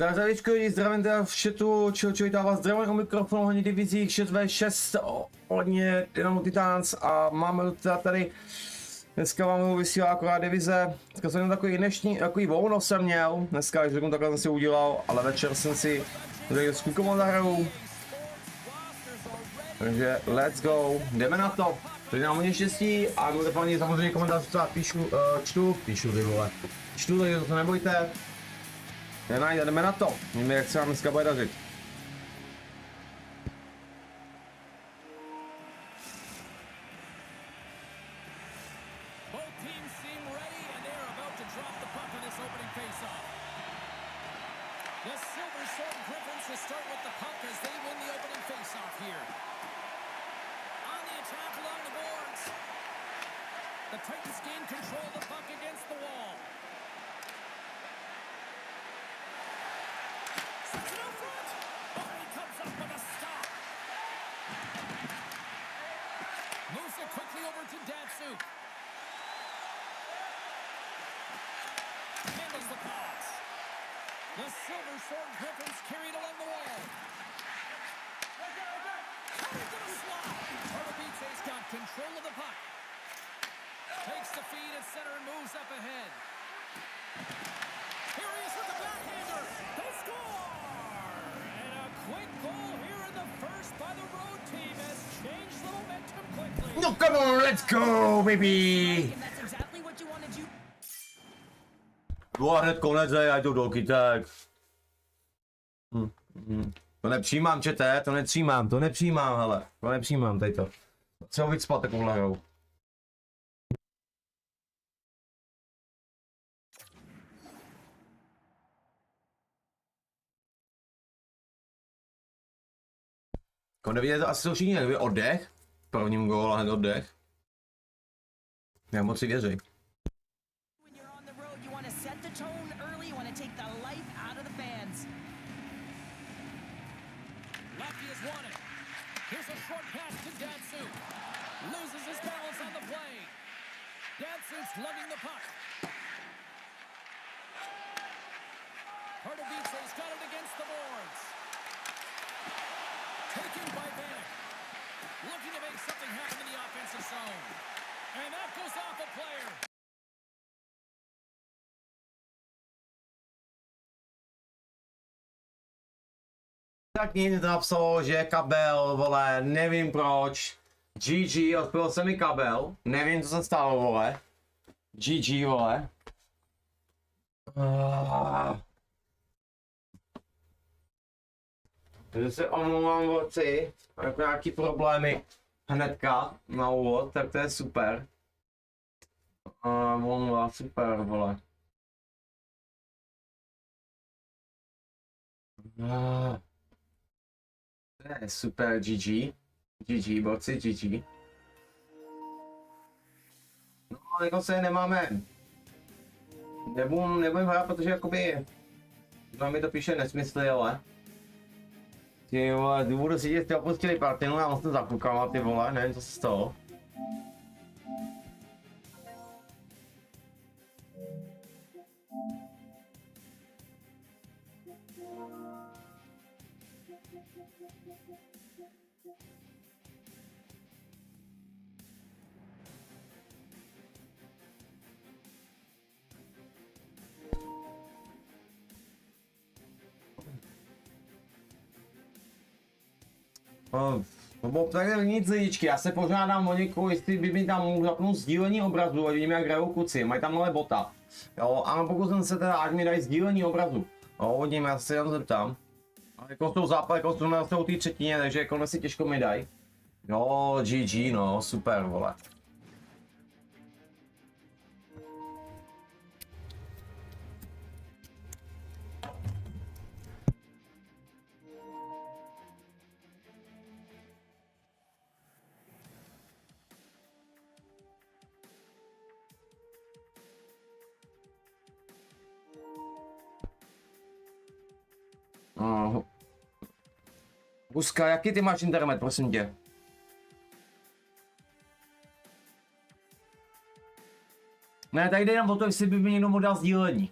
Tak zavíčku lidi, zdravím teda v chatu, čili vás zdravím o mikrofonu, hodně divizích 6v6, hodně Dynamo Titans a máme teda tady, dneska vám vysílá akorát divize, dneska jsem takový dnešní, takový volno jsem měl, dneska, když řeknu, takhle jsem si udělal, ale večer jsem si tady s klukom zahraju, takže let's go, jdeme na to, tady nám hodně štěstí a můžete paní samozřejmě komentář, co já čtu ty vole, takže to se nebojte. Jdeme na to, víme, jak se vám dneska bude dařit. No come on, let's go, baby! Bylo hned konec, ať jdou dolky, tak. To nepřijímám, čete, to nepřijímám, hele. To nepřijímám, tady to. Třeba víc spát takovou hrou. Nevidět, asi to všichni neví, oddech. Prvním gól a hned oddech. Já moc si věřím. Tak nic napsalo, že je kabel, vole, nevím proč. GG, odpil se mi kabel, nevím co se stalo, vole. GG, vole. Takže se omlouvám, voci, jako nějaký problémy hnedka na úvod, tak to je super. Omlouvám, super, vole. To je super, GG. GG, borci, GG. No, jako se nemáme. Nebudem hrát, protože jakoby... Tam mi to píše nesmysly, ale... Ty vole, budu si dělat opustili partinu, já musím zapukovat, ty vole, nevím co se stalo. No, tak nic lidičky, já se požádám o někoho, jestli by mi tam mohl zapnout sdílení obrazu, ať vidím jak hrajou kluci, mají tam nové bota. Jo, a pokusím se teda, ať mi dají sdílení obrazu. Jo, hodím, já se tam zeptám. A jako jsou západ, jako jsou té třetině, takže jako si těžko mi dají. Jo, GG, no, super, vole. Huska, jaký ty máš internet, prosím tě? Ne, tady jde jenom o to, jestli by mi někdo mohl dát sdílení.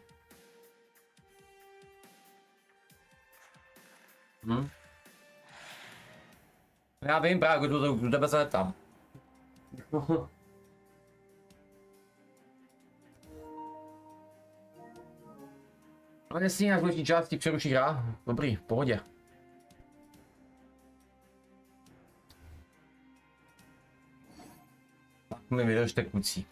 Já vím právě, kdo tebe se zeptám. No jestli nějak dlouhší části přeruší hra, dobrý, v pohodě. Tak mi vydržte kluci.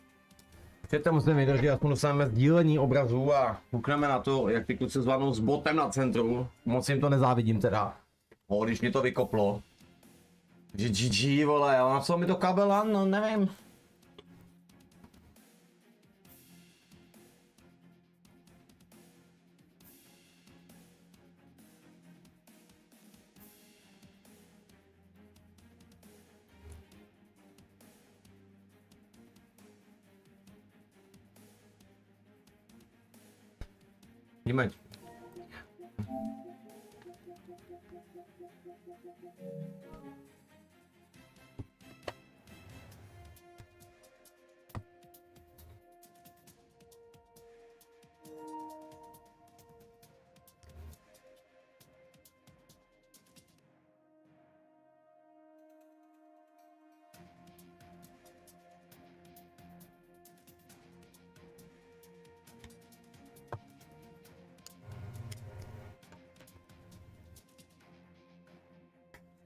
Chcete musím vydržet, aspoň dostaneme sdílení obrazů a koukneme na to, jak ty kluci zvládnou s botem na centru. Moc jim to nezávidím teda. Když mě to vykoplo. Že GG vole, ale na co mi to kabel, no nevím. Jdeme.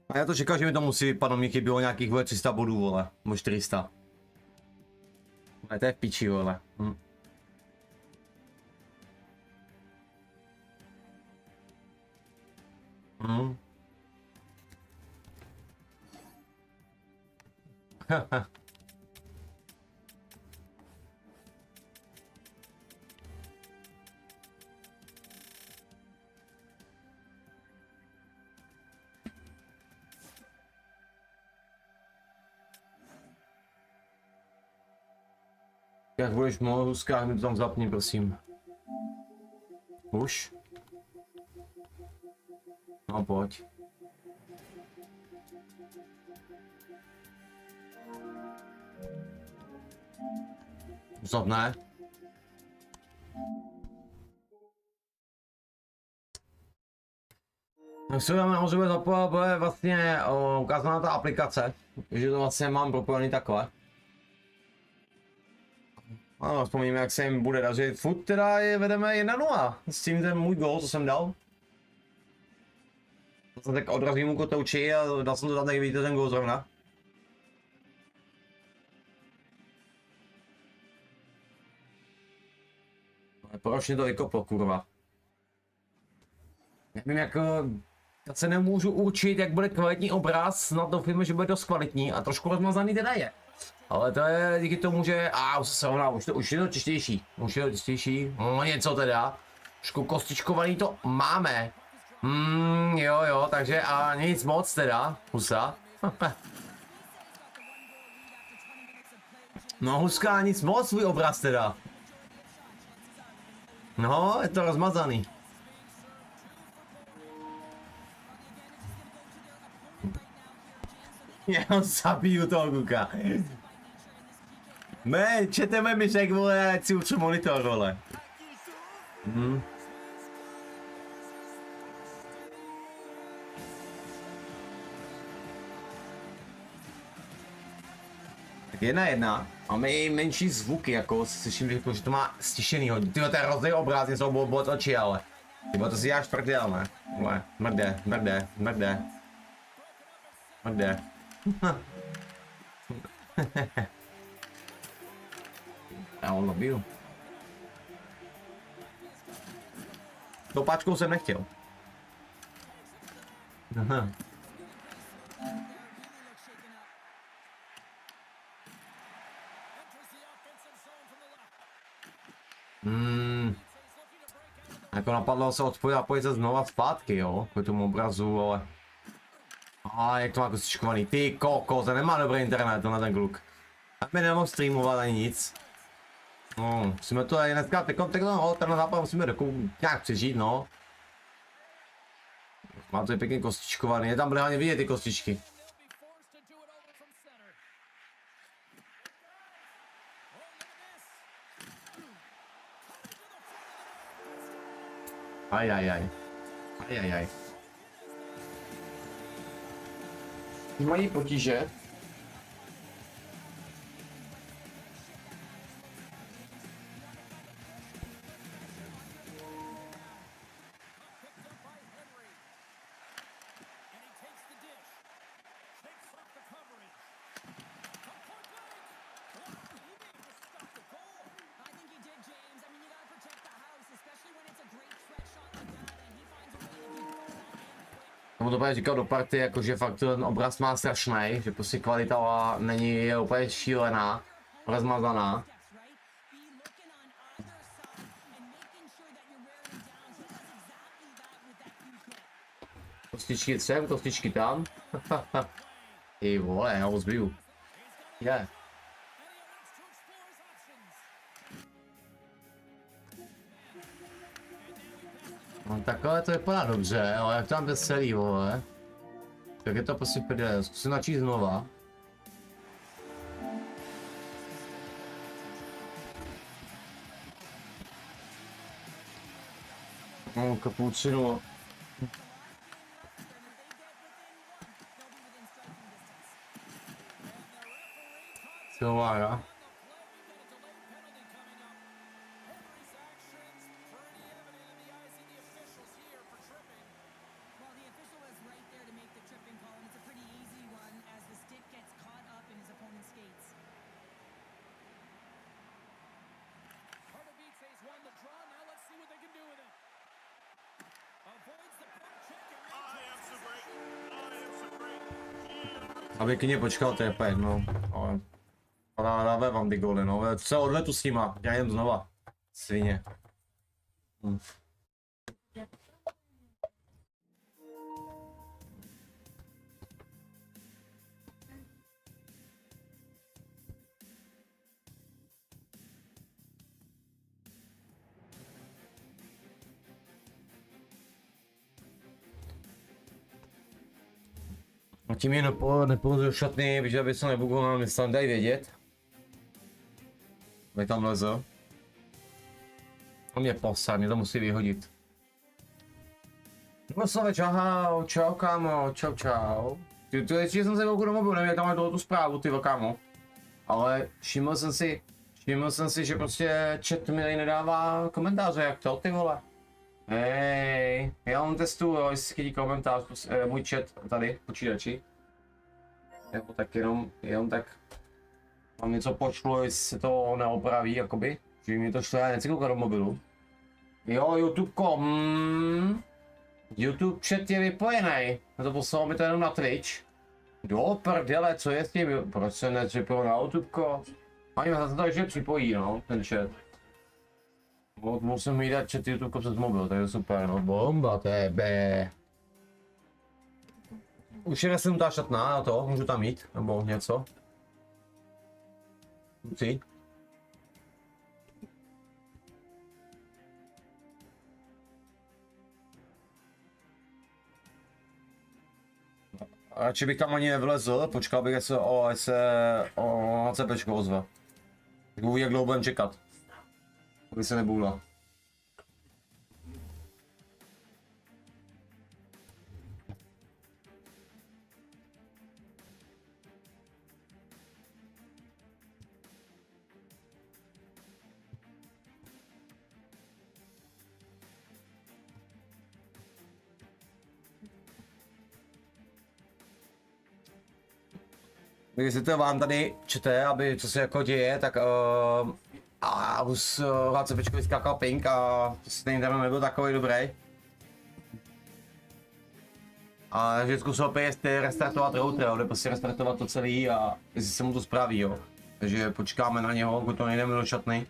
A já to čekal, že mi to musí vypadnout, mi chybilo nějakých 300 bodů, vole, nebo 400. Ale to je v piči, vole. Jak budeš mohl huskách, mi to tam zapni, prosím. Už? No pojď. Zapne. Tak se dáme nahoře zapojit, bude vlastně ukázaná ta aplikace, že to vlastně mám propojený takhle. Ano, vzpomínám, jak se jim bude dařit. Furt teda je vedeme 1-0 s tím ten můj gól, co jsem dal. To jsem tak odrazím mu kotouči a dal jsem to tam, tak vidíte ten gól zrovna. Proč mě to vykoplo, kurva? Nevím, jak... Já se nemůžu určit, jak bude kvalitní obraz, snad doufujeme, že bude dost kvalitní a trošku rozmazaný teda je. Ale to je díky tomu, že... už se srovná, už je to čistější. Už je to čistější. No něco teda. Trošku kostičkovaný to máme. Jo, takže a nic moc teda, husa. No huska, nic moc svůj obraz teda. No, je to rozmazaný. Já zabiju toho kuka. Četeme mi řek, vole, ať si urču monitor, vole. Tak 1-1. Máme i menší zvuky, jako slyším, že to má stišenýho. Tyhle, ten rozdej obrázně jsou bod oči, ale. Tyhle, to si děláš prdel, ne? Vole, mrde. Já ho nabiju. Tou páčkou jsem nechtěl. Aha. Jako napadlo se odpojit a pojít se znova zpátky, jo, k tomu obrazu, ale... jak to má kostičkovaný, ty koko, to nemá dobrý internet, to na ten kluk. Tak mi nemohl streamovat ani nic. No, musíme to aj dneska, ten západ musíme nějak přežít, no. Má to je pěkně kostičkovaný, je tam hlavně vidět ty kostičky. Ajajaj. mají potíže. Tomu to úplně říkal do party, jakože fakt ten obraz má strašný, že prostě kvalita není úplně šílená, rozmazaná. Kostičky sem, kostičky tam. Ty vole, já ho zbiju. Je. No takhle to vypadá dobře, ale jak tam veselý, vole. Tak je to prostě prdele, zkusím načít znova. No, kapučinu. Silvára. Aby kyně počkal, to je pět, no. Ale dáme vám ty góly, no. Co odletu s nima, já jen znova. Svině. A tím je nepůjdu do šatny, protože aby se nebugoval, mi tam dají vědět. Aby tam lezl. On mě posad, mě to musí vyhodit. No Slaveč, ahoj, čau kámo, čau. Ty ještě jsem se velkou do mobilu, nevím jak tam je tu zprávu, ty kámo. Ale všiml jsem si, že prostě chat mi nedává komentáře, jak to, ty vole. Hej, já on testuju, jo, jestli chytí komentář, můj chat tady, počítači. Jako tak jenom tak mám něco pošlu, jestli se to neopraví, jakoby. Že mi to šlo, já nechci koukat do mobilu. Jo, YouTube chat je vypojený, to poslalo mi to jenom na Twitch. Do prdele, co je s tím, proč se nepřipojil na YouTubeko? Ani zase to ještě připojí, no, ten chat. Musím jít dát chat YouTube přes mobil, to je super, no bomba, tebe. Už je nesunutá šatna na to, můžu tam jít, nebo něco. Musí. Radši bych tam ani nevlezl, počkal bych, jestli o HCPčko ozve. Tak uvidí, jak dlouho budem čekat. Aby se nebůla. Když to vám tady čte, aby co se jako děje, tak a už HCPčko vyskákal ping a ten internet nebyl takový dobrý. A takže zkusil PS restartovat router, jde prostě restartovat to celý a jestli se mu to spraví, jo. Takže počkáme na něho, pokud to nejdeme do šatny.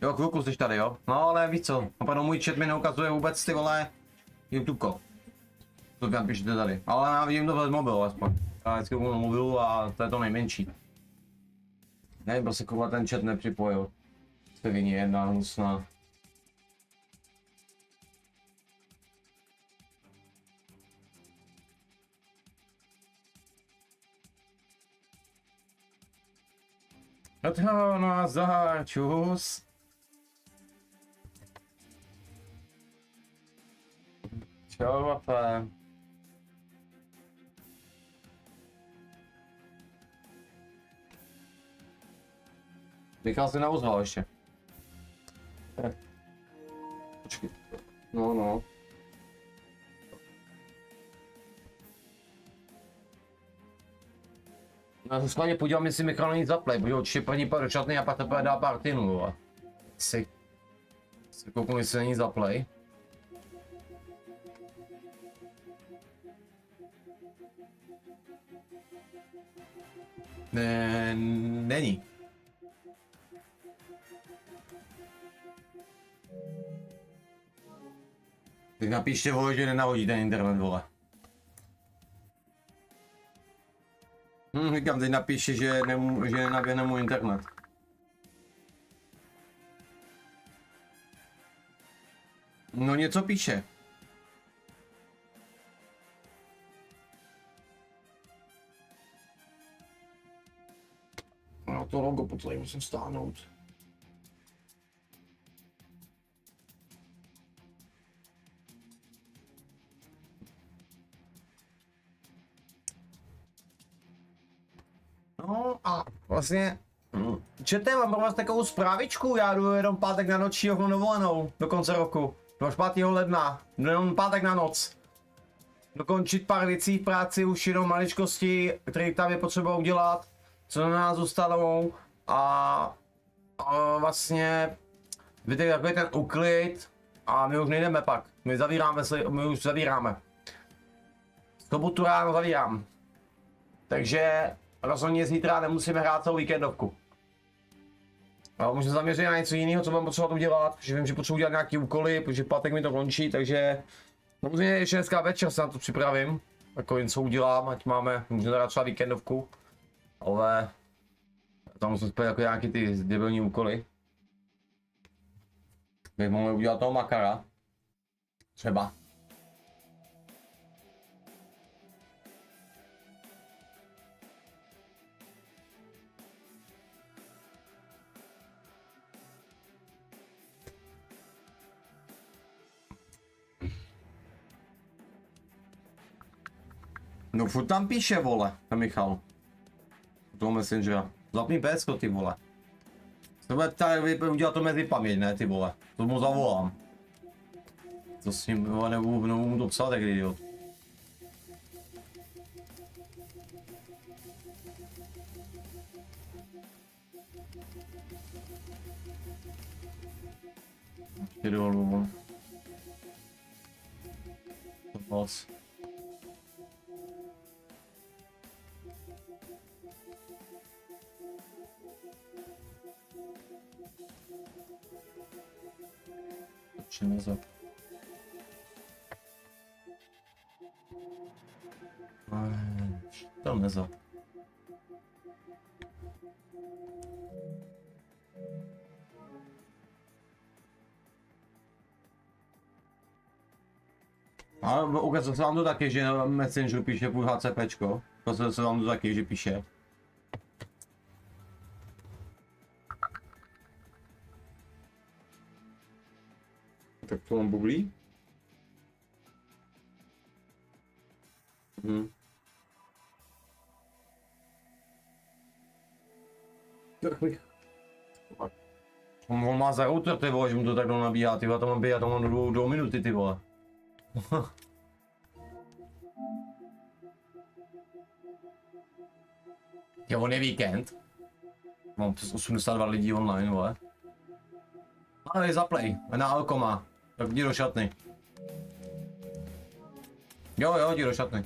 Jo, chvilku jsi tady, jo. No ale víš co, opravdu můj chat mi neukazuje vůbec ty vole YouTubeko. To tam píšete tady, ale já vidím to bez mobilu aspoň. Já vždycky na mobilu a to je to nejmenší. Nevím, prostě koho ten chat nepřipojil. To je jedna hnusná. No nazdar, čus. Čau, vape. Michal se neozval ještě. Počkej. No. Já se schválně podívám, jestli Michal není zaplay, protože určitě paní do čatny a pak teprve dá partinu, vole. Si kouknu, jestli není zaplay. Ne, není. Teď napíšte, vole, že nenavodí ten internet, vole. Říkám, teď napíše, že nenaběhne mu internet. No něco píše. No to logo po celé musím stáhnout. No a vlastně, čete, mám pro vás takovou zprávičku, já jdu jenom pátek na noční dovolenou do konce roku, do 5. ledna, jdu jenom pátek na noc. Dokončit pár věcí v práci, už jenom maličkosti, které tam je potřeba udělat, co na nás zůstanou a vlastně, víte, takový ten uklid a my už nejdeme pak, my už zavíráme. Sobotu ráno zavírám, takže rozhodně zítra nemusíme hrát celou víkendovku. Můžeme zaměřit na něco jiného, co budeme potřebovat udělat, protože vím, že potřebuji udělat nějaký úkoly, protože pátek mi to končí, takže samozřejmě ještě dneska večer se na to připravím, jako něco udělám, ať můžeme dát třeba víkendovku, ale tam musím spět jako nějaký ty debilní úkoly. Bych mohl udělat toho makara, třeba. No furt tam píše, vole, Michal. Toho Messengera. Zapni PSko, ty vole. Se bude ptát, udělat to mezi paměť, ne, ty vole. To mu zavolám. To s ním, vole, nebudu mu to psát, jak idiot. Ještě dolů, vole. To moc. Za. Tam neza. Ale ukázal se vám to taky, že na Messengeru píše půl HCPčko. Ukázal se vám to taky, že píše. Tak to mám bublí. On má za router, ty vole, že mu to tak nabíhá, ty vole, to mám běhat, to mám do 2 minuty, ty vole. Jo, on je víkend. Mám přes 82 lidí online, vole. Ale je zaplay, na alko má. Tak jdi do šatny. Jo, jdi do šatny.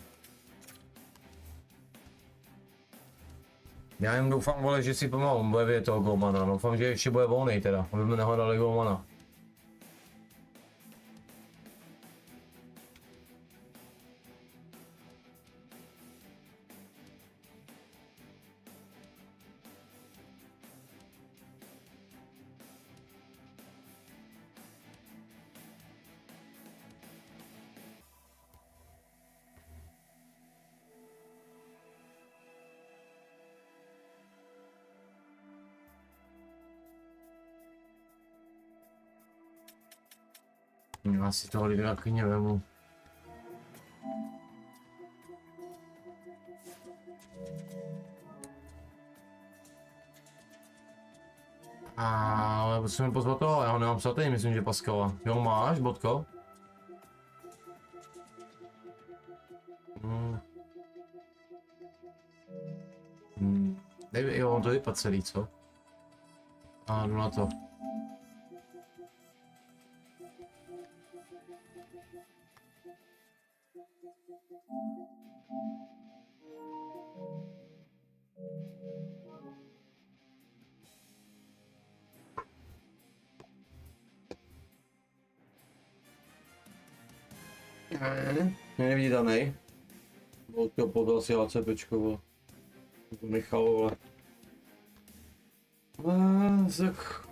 Já jen doufám, vole, že si pomalu bude vědět toho golmana, doufám, že ještě bude volnej teda, aby jsme nehledali golmana. Já si toho lidra klidně vemu. musíme pozvat toho, já ho nemám psatý, myslím, že Paskala. Jo, máš, Bodko? Jo, on to vypadá celý, co? A jdu na to. Neviditelný. Byl to podal si ACPčko, to nechal, vole. Tak.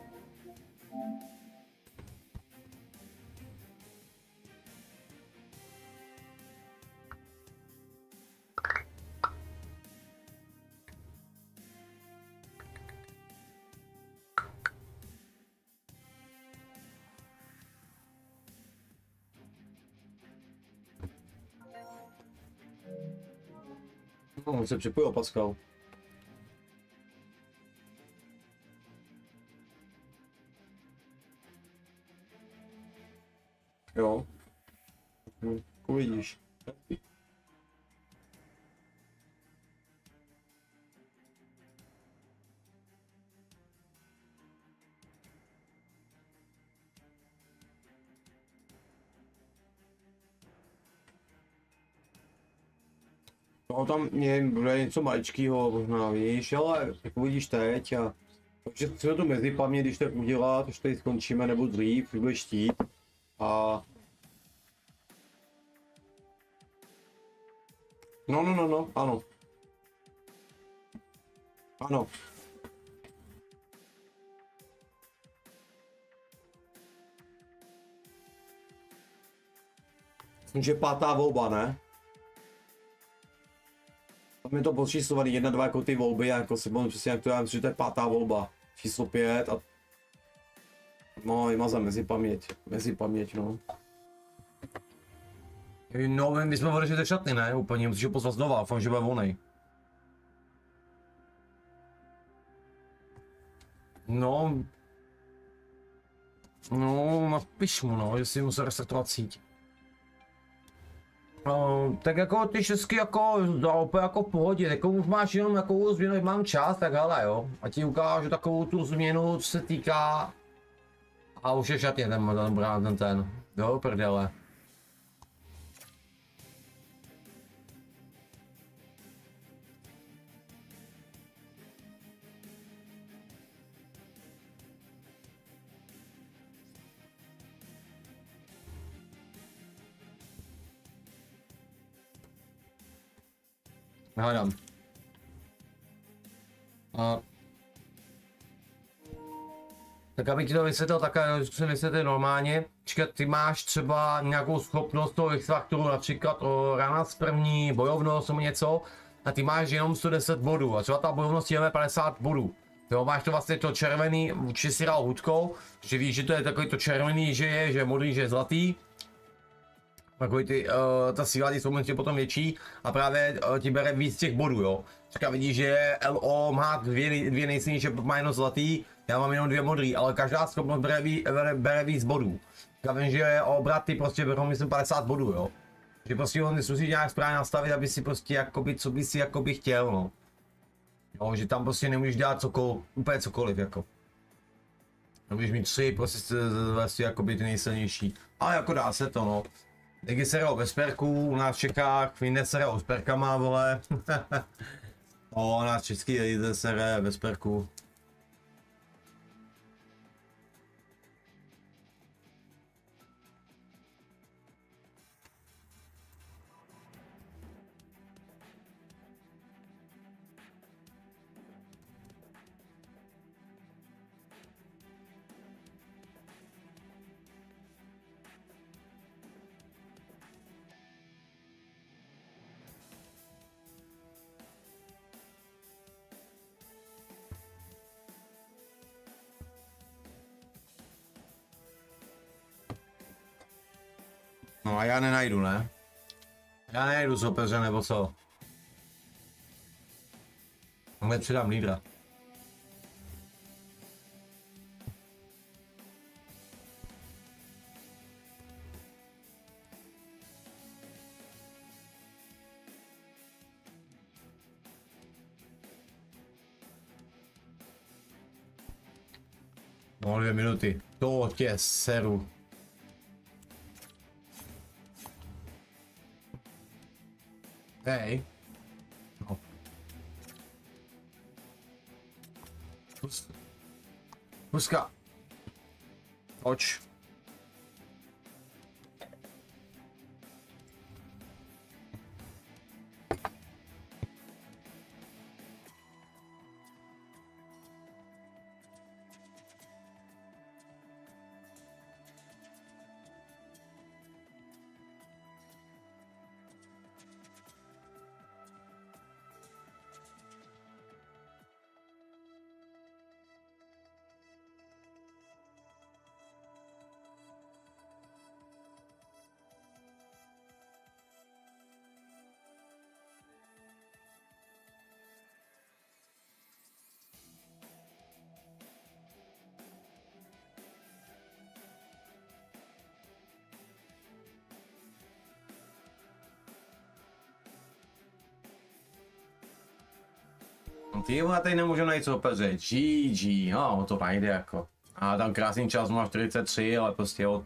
No, on se připojil, Pascal. Jo. Uvidíš. No tam bude něco maličkýho možná, víš, ale jak uvidíš teď a takže třeba to mezi paměť, když tak udělat, už tady skončíme nebo dřív, když budeš štít a no, ano. Ano. Myslím, že pátá volba, ne? Tam je to počíslovaný 1, 2 jako ty volby, jako si budeme přesně jak to já myslím, že to je pátá volba. Číslo 5 a... No, vymazám mezi paměť, no. No, my jsme odešli ze šatny, ne? Úplně, musíš ho pozvat znova, doufám, že bude vonej. No... No, napiš mu, no, že si musel restartovat síť. Tak jako ty šestky jako opět jako v pohodě, jako už máš jenom takovou změnu, jak mám čas, tak hele jo, a ti ukážu takovou tu změnu, co se týká, a už je šatně ten, jo, prdele. Hledám. Tak abych ti to vysvětlil, tak zkusím vysvětlit normálně. Čekat, ty máš třeba nějakou schopnost toho X-faktoru, například o rana z první, bojovnost nebo něco, a ty máš jenom 110 bodů, a třeba ta bojovnost je 50 bodů. Jo, máš to vlastně to červený, určitě si dal hudkou, že víš, že to je takový to červený, že je modrý, že je zlatý. Takový ty, ta síla ty jsou potom větší a právě ti bere víc těch bodů, jo. Říká, vidíš, že LO má dvě nejsilnější, má jenom zlatý, já mám jenom 2 modrý, ale každá schopnost bere víc bodů. Já vím, že obraty prostě berou, myslím, 50 bodů, jo. Že prostě on musí nějak správně nastavit, aby si prostě jakoby, co by si jakoby chtěl, no. Jo, že tam prostě nemůžeš dělat cokoliv, úplně cokoliv, jako. Můžeš mít 3, prostě jakoby ty nejsilnější, ale jako dá se to, no. Taky se hrál bez perků, u nás v Čechách, jinde se hrál s perkama, vole. O, nás český lize se hraje bez perků. No a já nenajdu, ne? Já nenajdu soupeře nebo co? Hned přidám lídra. No 2 minuty. To tě seru. Hej. No. Huska. Oč. Ty vole, tady nemůžu najít co opeře. GG, no to najde jako. A tam krásný čas má 43, ale prostě od...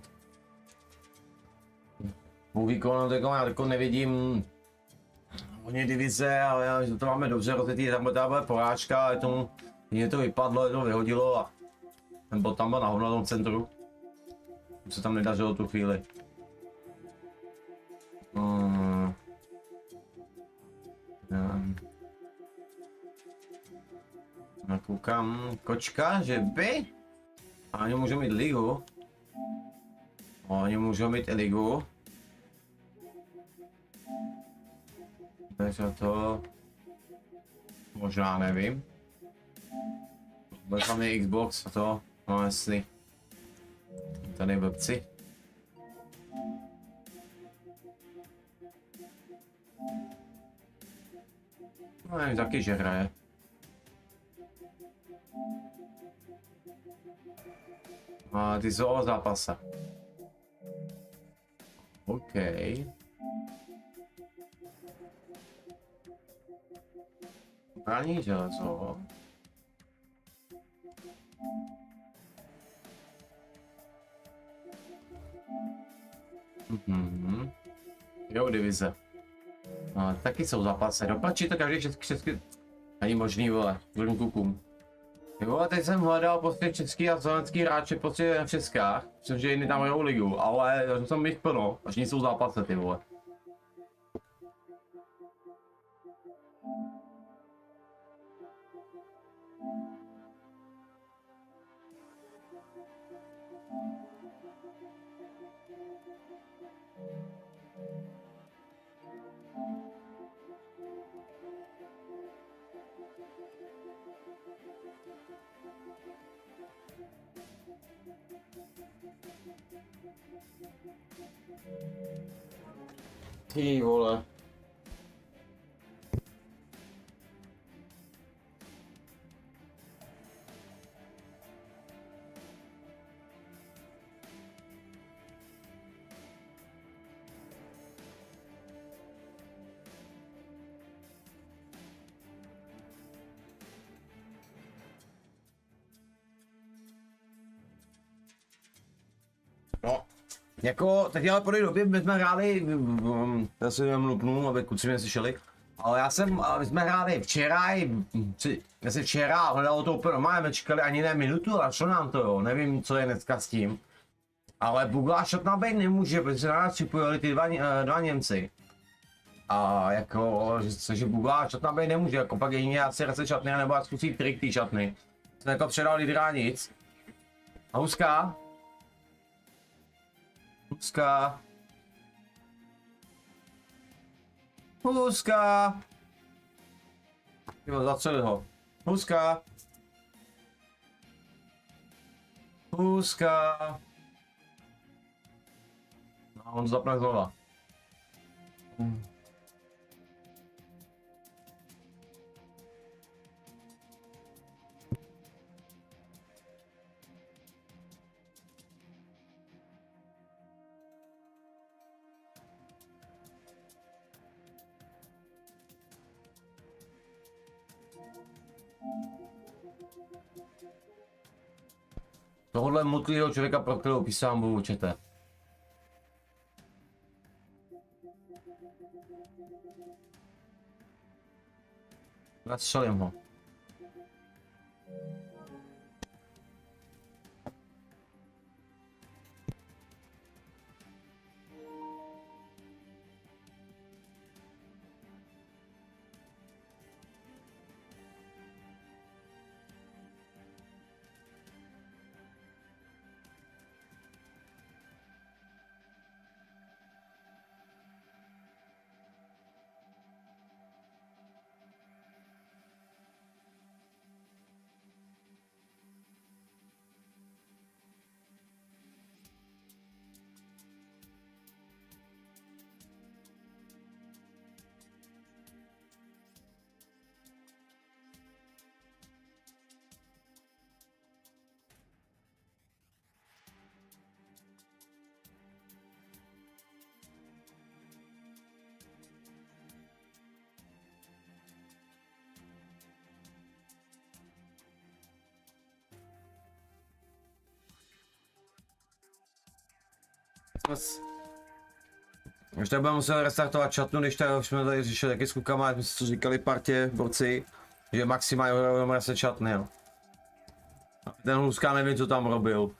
Po výkonu tego já jako nevidím hodně divize, ale já, že to máme dobře rozjetý, tam byla porážka, ale tomu mě to vypadlo, jedno vyhodilo a ten bot tam byl na hovno na tom centru. Se tam nedařilo tu chvíli. Koukám, kočka, že by? A oni můžou mít ligu. Oni můžou mít i ligu. Takže to... Možná nevím. Bude tam je Xbox a to, no jestli. Tady blbci. No nevím, taky že hraje. A ty jsou o zápase. OK. Brání železo. Jo, divize. A, taky jsou zápase. Doplačí to každý český. Není možný, vole. Vzhledem kukům. Jo, teď jsem hledal prostě český a slovenský hráče prostě v Českách, protože jiný tam hrajou ligu, ale jsem jich plno, až nejsou zápasy, ty vole. Ty vole. No, jako, teď ale po té době my jsme hráli, já si jenom lupnu, aby kluci mě slyšeli, ale my jsme hráli včera, včera hledalo to úplně normálně, jsme čekali ani ne minutu a šlo nám to, jo, nevím, co je dneska s tím. Ale Bugla shot nám být nemůže, protože na nás připojili ty dva Němci. A jako, že Bugla shot nám být nemůže, jako pak jedině asi reset šatny, nebo já zkusí trik ty šatny. Jsem jako předal lídra nic. A Huska. Huska. Huska. Jo, zatřeli ho. Huska. Huska. No, on zapne znova. Tohohle mutlýho člověka, pro kterého písám, budu chcete. Nastřelím ho. Už tak budeme muset restartovat chatnu, když tak už jsme tady řešili taky s klukama, jsme si to říkali partě, borci, že maximálně budeme reset chatny, jo. Ten Hluska nevím, co tam robil.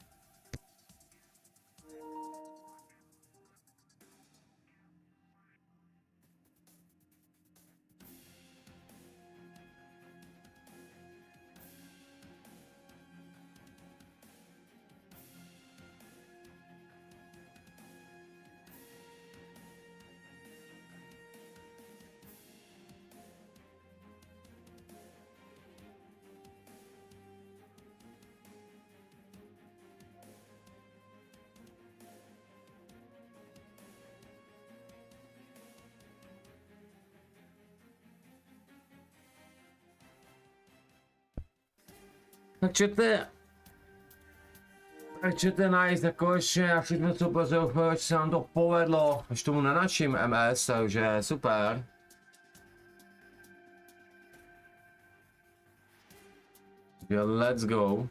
Takže nice, jako ještě, až jsme super, že se nám to povedlo, až tomu nenačím MS, takže super. Let's go.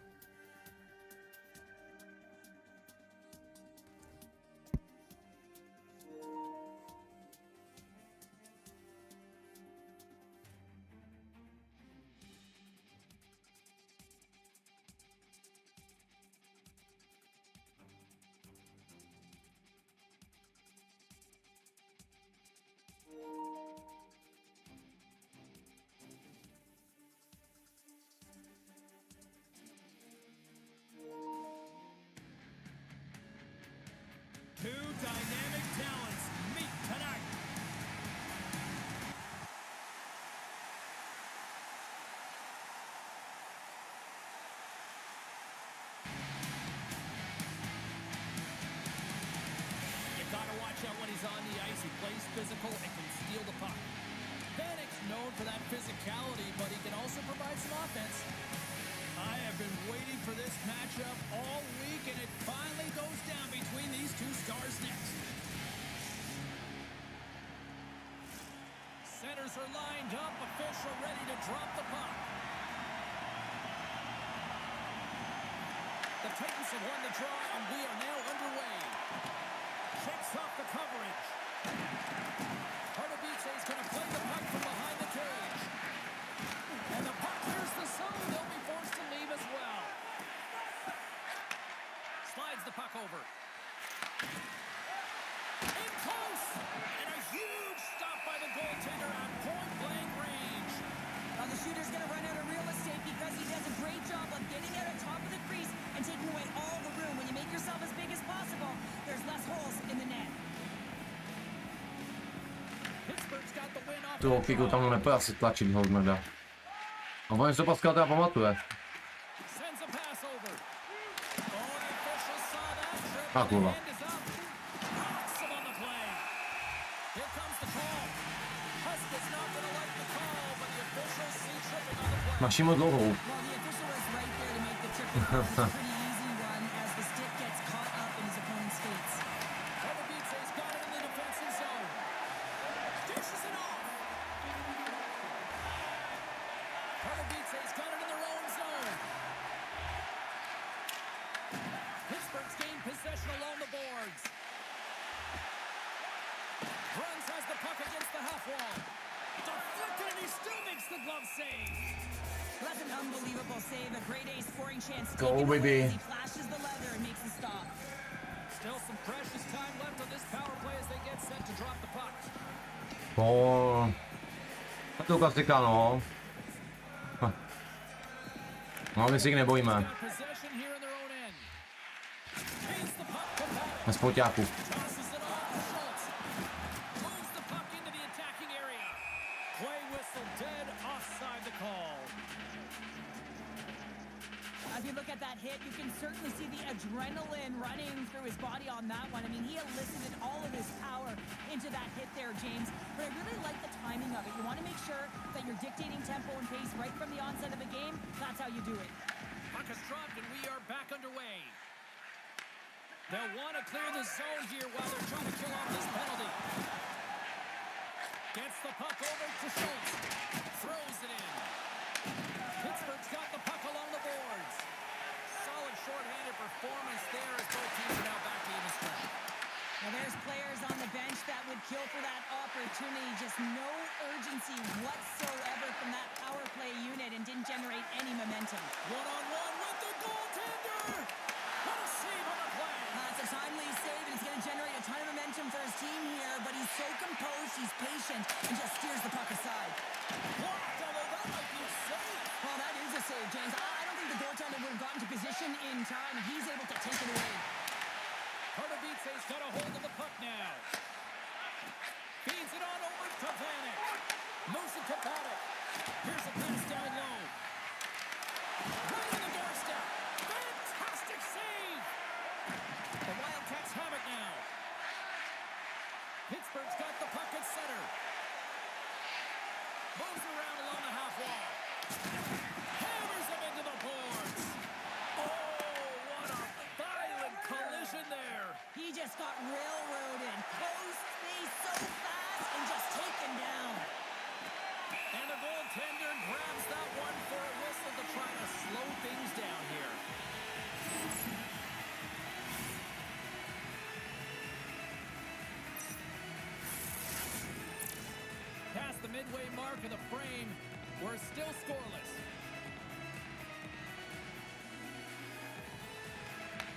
Two dynamic talents meet tonight. You gotta watch out when he's on the ice. He plays physical and can steal the puck. Vanek's known for that physicality, but he can also provide some offense. I have been waiting for this matchup all week, and it finally goes down between these two stars next. Centers are lined up, official ready to drop the puck. The Titans have won the draw, and we are now underway. Shakes off the coverage. Divize is going to play the puck from behind the cage. And the puck clears the zone. They'll be forced to leave as well. Slides the puck over. In close. And a huge stop by the goaltender on point-blank range. Now the shooter's going to run out of real estate because he does a great job of getting out on top of the crease and taking away all the room. When you make yourself as big as possible, there's less holes in the net. Pittsburgh's got the win off. Toho figu tam nepůjde asi tlačit hodnoda. A on to Pascal teda pamatuje. Sends a pass over. Oh, the official saw that. A kurva. Hand is up. Knocks him on the play. Here comes the call. Husk is not going to like the call, but the officials see tripping on the play. Máš moc dlouhou. Well, the official was right there to make the tripping call. It's a pretty easy one as the stick gets caught up in his opponent's skates. Divize's got it in the defensive zone. Dishes it off. Divize's got it in their own zone. glove save. That's an unbelievable save. A grade A scoring chance. Go, taken away baby. as he flashes the leather and makes the stop. Still some precious time left on this power play as they get set to drop the puck. No. To klasika, no. No, my si jich nebojíme. Got possession here in their own end. Feeds the puck to Paddock. Na spoťáku. Tosses it off to Schultz. Moves the puck into the attacking area. Play whistle dead, offside the call. As you look at that hit, you can certainly see the adrenaline running through his body on that one. I mean, he elicited all of his power into that hit there, James. But I really like the timing of it. You want to make sure that you're dictating tempo and pace right from the onset of the game. That's how you do it. Puck is dropped and we are back underway. They'll want to clear the zone here while they're trying to kill off this penalty. Gets the puck over to Schultz. Throws it in. Pittsburgh's got the puck along the boards. Solid shorthanded performance there as both teams are now back to even strength. Now there's players on the bench that would kill for that opportunity. Just no urgency whatsoever from that power play unit and didn't generate any momentum. One-on-one with the goaltender. What a save on the play. It's a timely save and it's going to generate a ton of momentum for his team here, but he's so composed, he's patient, and just steers the puck aside. Blocked, although that might be a save. Well, that is a save, James. I don't think the goaltender would have gotten to position in time, and he's able to take it away. Divize's got a hold of the puck now. Feeds it on over to Vanek. Moves it to Paddock. Here's a pass down low. Right on the doorstep. Fantastic save. The Wildcats have it now. Pittsburgh's got the puck at center. Moves around along the half wall. Hammers him into the boards. Oh, what a violent collision there. He just got railroaded. Close space so fast and just taken down. And the goaltender grabs that one for a whistle to try to slow things down here. Past the midway mark of the frame, we're still scoreless.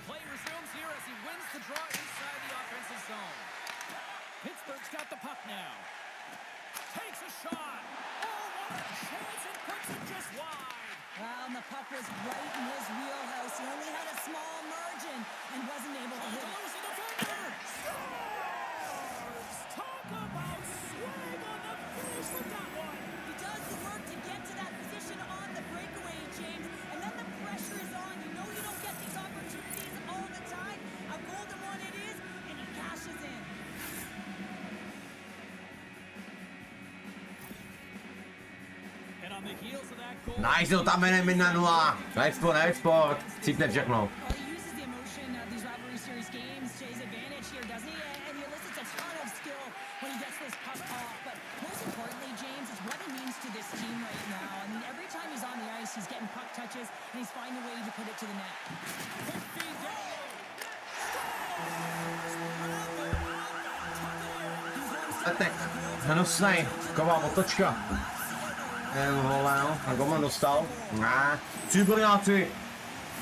Play resumes here as he wins the draw inside the offensive zone. Pittsburgh's got the puck now. Takes a shot. Oh, what a chance. It puts it just wide. Well, and the puck was right in his wheelhouse. He only had a small margin and wasn't able to hit it. Losing the defender. Scores. Talk about swing on the finish with that one. He does the work to get to that position on the breakaway, James, and then the pressure is on. You know you don't get these opportunities all the time. A golden one it is, and he cashes in. And on the heels of that goal, Nice, to tam jmenujeme 1-0. Na export. Cítne všechno. Well, he uses the emotion of these rivalry series games to his advantage here, doesn't he? And he elicits a ton of skill when he gets this puck off. But most importantly, James, is what he means to this team right now. I mean, every time he's on the ice, he's getting puck touches, and he's finding a way to put it to the net. quick feed down low. Letek. Hnusnej. Ková otočka. Vole, no. A Goman dostal. Cíbrňáci.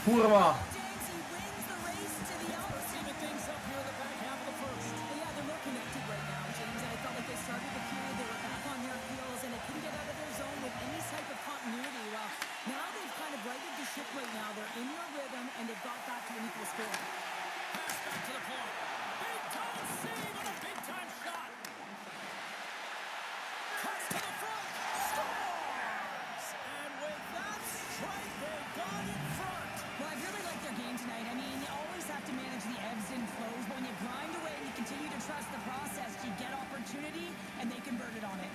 Kurva. James, he wins the race to the outside. Even things up here in the back half of the first. Yeah, they're more connected right now, James, and I felt like they started the period, they were back on their heels, and they couldn't get out of their zone with any type of continuity. Well, now they've kind of righted the ship right now. They're in their rhythm, and they've got back to an equal score. Pass back to the point. Big time save and a big time shot. Cuts to the front. Scores! And with that strike, they got in front. Well, I really like their game tonight. I mean, you always have to manage the ebbs and flows, but when you grind away and you continue to trust the process, you get opportunity, and they converted on it.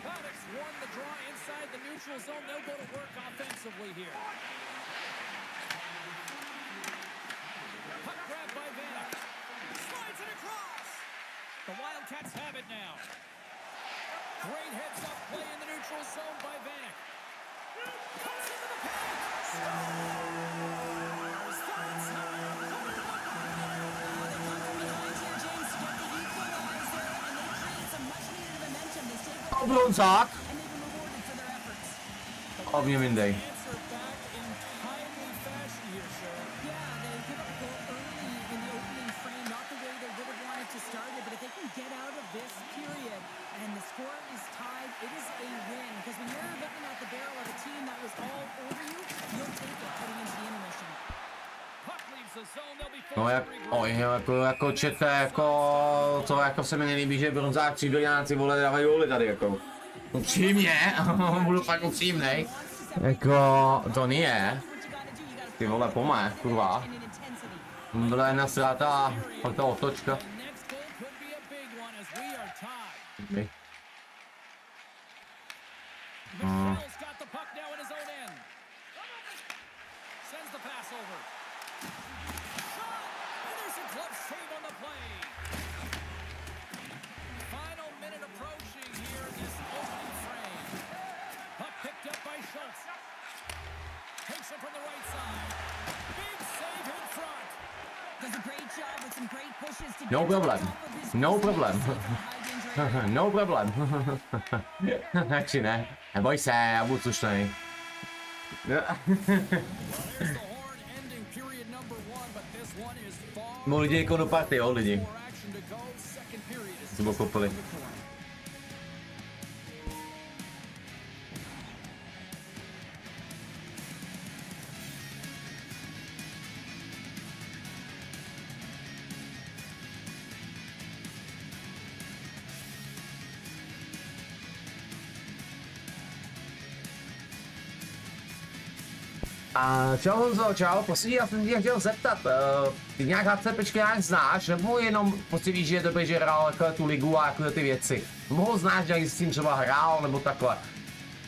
Paddock's won the draw inside the neutral zone. They'll go to work offensively here. Puck grabbed by Vanek. Slides it across. The Wildcats have it now. Great heads-up play in the neutral zone by Vanek. Cuts into the paint. Scores. That's how They come from behind here, James, to get the equalizer, and they create some much-needed momentum. They stay Obroncák. and they've been rewarded for their efforts. A mě vyndej. Answer back in timely fashion here, sir. Yeah, they give up a goal early in the opening frame, not the way they would have wanted to start it, but if they can get out of this period and the score is tied, it is a win. Because when you're looking at the barrel of a team that was all over you, you'll take it heading into the intermission. Puck leaves the zone, they'll be No jak, oj, jako čete, jako, to jako se mi nelíbí, že bronzáci dojáci, vole, dávají góly tady, jako. Upřímně, budu fakt upřímnej. Jako, to nie. Ty vole, pomé, kurva. Byla jedna ztráta, pak ta otočka. next goal could be a big one as we are tied. Okay. Michel's got the puck now in his own end. Sends the pass over. Shot! And there's a glove save on the play. Final minute approaching here in this opening frame. Puck picked up by Schultz. Takes it from the right side. Big save in front. Does a great job with some great pushes to No get to the problem. top of his No position problem. for the high danger area. No problém. Radši ne. Neboj se, já budu slušnej. There's the horn ending period number 1, but this one is far Mo lidi jako do party, jo, lidi. more action to go. Second period is Co koupili. A čau Honzo, čau, prosím, já jsem tě chtěl zeptat, ty nějak HCPčky nějak znáš, nebo jenom prostě víš, že je dobrý, že hrál takhle tu ligu a takhle ty věci? Nebo ho znáš, jak jsi s tím třeba hrál, nebo takhle?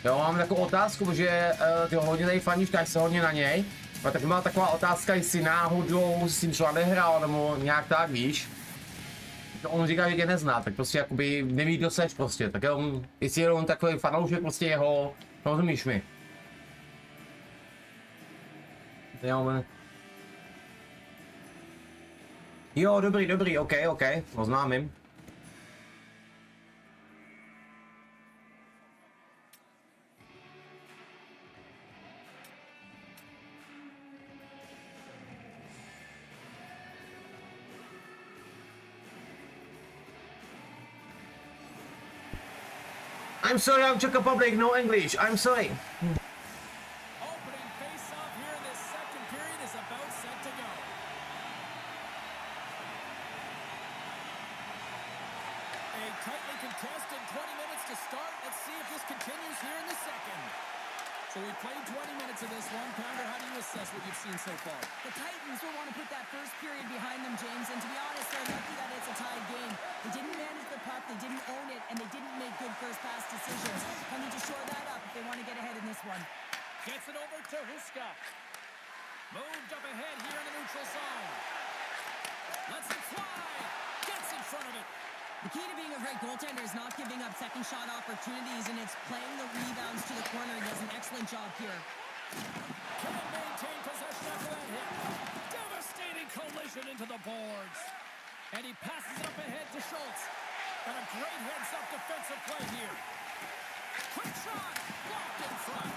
Jo, mám takovou otázku, protože ty ho hodně tady faníš, tak se hodně na něj. A tak má taková otázka, jestli náhodou s tím třeba nehrál, nebo nějak tak, víš? No, on říká, že tě nezná, tak prostě jakoby neví, kdo seš prostě, tak jenom, jestli je on takový fanoušek prostě jeho, rozumíš mi? Jo, dobrý, ok, oznámím. I'm sorry, I'm Czech Republic, no English, I'm sorry. opening face-off here in this second period is about set to go. A tightly contested 20 minutes to start. Let's see if this continues here in the second. So we played 20 minutes of this one. Pounder, how do you assess what you've seen so far? The Titans will want to put that first period behind them, James, and to be honest, they're lucky that it's a tied game. They didn't manage the puck, they didn't own it, and they didn't make good first pass decisions. They need to shore that up if they want to get ahead in this one. Gets it over to Huska. Moved up ahead here in the neutral zone. Lets it fly. Gets in front of it. The key to being a great goaltender is not giving up second shot opportunities, and it's playing the rebounds to the corner. He does an excellent job here. Can't maintain possession after that hit. Devastating collision into the boards. And he passes it up ahead to Schultz. And a great heads-up defensive play here. Quick shot. Blocked in front.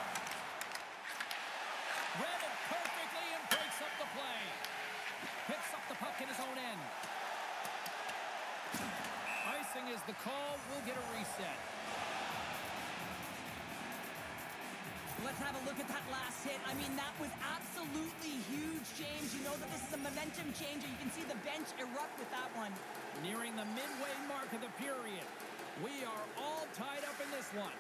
Read it perfectly and breaks up the play. Picks up the puck in his own end. Icing is the call. We'll get a reset. Let's have a look at that last hit. I mean, that was absolutely huge, James. You know that this is a momentum changer. You can see the bench erupt with that one. Nearing the midway mark of the period. We are all tied up in this one.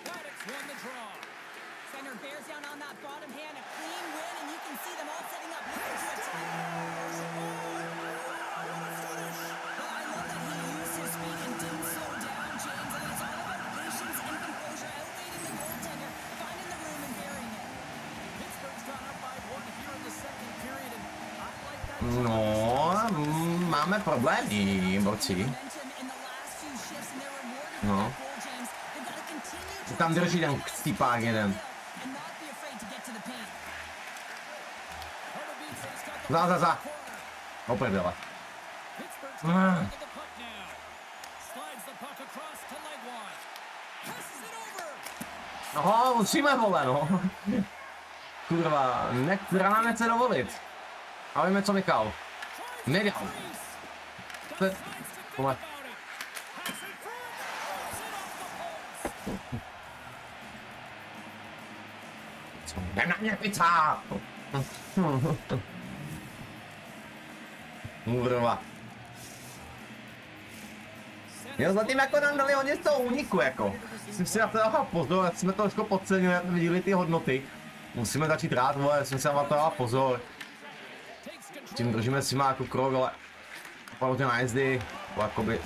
Paddock's won the draw. Center bears down on that bottom hand. A clean win, and you can see them all setting up. Looking to attack. Well, I love that he used his speed and didn't slow down, James. And it's all about patience and composure, outweighing the goaltender, finding the room and burying it. Pittsburgh's gone up by one here in the second period, and I like that. No, máme problémy, borci. Momentum in the last few shifts, and they're rewarded No. for that goal, James. They've got to continue to Tam drží ten kstýpák jeden. and not be afraid to get to the paint. Carter beats it. He's got the Za. corner. Oprdele. Pittsburgh's got hold of the puck now. Slides the puck across to Legwand. Passes it over. No, musíme, vole, no. Kurva, která nám nechce dovolit. A víme, co Michal. Nedal. Vole. Jdem na mě, pizza! Kurva. Jo, zatím jako nám dali hodně z toho úniku, jako. Jsem si na to dával pozor, jsme to trošku podcenili, jak viděli ty hodnoty. Musíme začít rád, vole, jsem si na to dával pozor. Tím držíme si má jako krok, ale opravdu ty nájezdy, jakoby,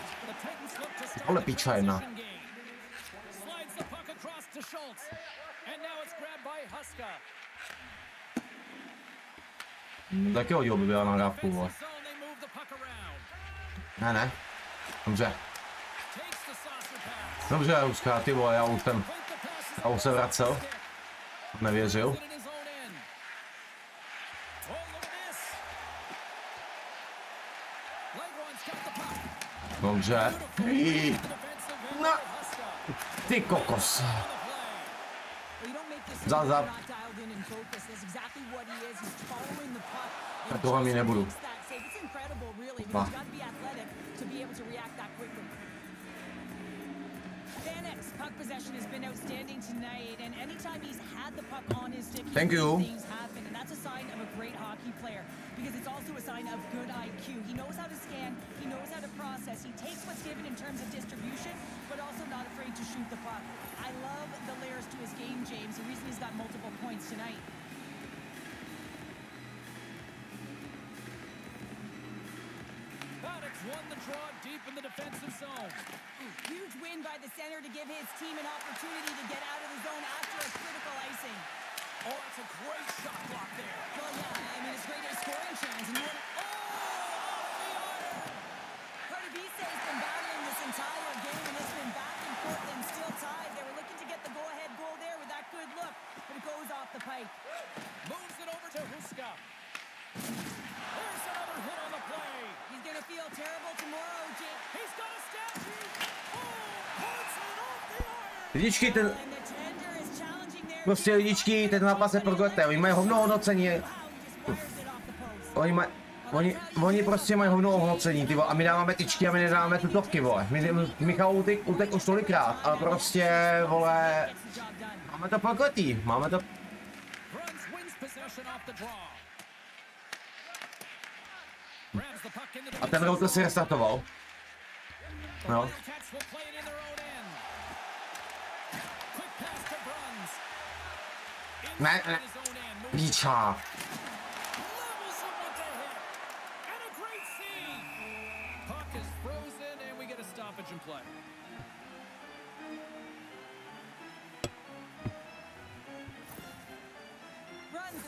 tohle píča jedna. Taky hodil by byla nahrávku, vole. Ne. Dobře. Dobře, Ruska, ty vole, já už se vracel. Nevěřil. Dobře. No. Ty kokos. Zap. Tak tohle mi nebudu. Ba. Puck possession has been outstanding tonight, and anytime he's had the puck on his stick, Thank you. things happen, and that's a sign of a great hockey player because it's also a sign of good IQ. He knows how to scan, he knows how to process, he takes what's given in terms of distribution, but also not afraid to shoot the puck. I love the layers to his game, James. The reason he's got multiple points tonight. Won the draw deep in the defensive zone. Huge win by the center to give his team an opportunity to get out of the zone after a critical icing. Oh, that's a great shot block there. Well, yeah, I mean, it's great at a scoring chance. And you want Divize has been battling this entire game, and it's been back and forth and still tied. They were looking to get the go-ahead goal there with that good look, but it goes off the pike. Moves it over to Huska. There's another hit on the play. He's gonna feel terrible tomorrow, Jake. He's got a statue. Oh, puts it off the iron. Lidičky, ten... And the tender is challenging there. Prostě lidičky, ten zápas je prokleté, oni mají hovno hodnocení. Oni prostě mají hovno hodnocení, ty vole, a my dáváme tyčky a my nedáváme tutovky, vole. Michal utek už tolikrát, ale prostě, vole, máme to prokletý, máme to... A ten router si restartoval. No. Ne. Píča.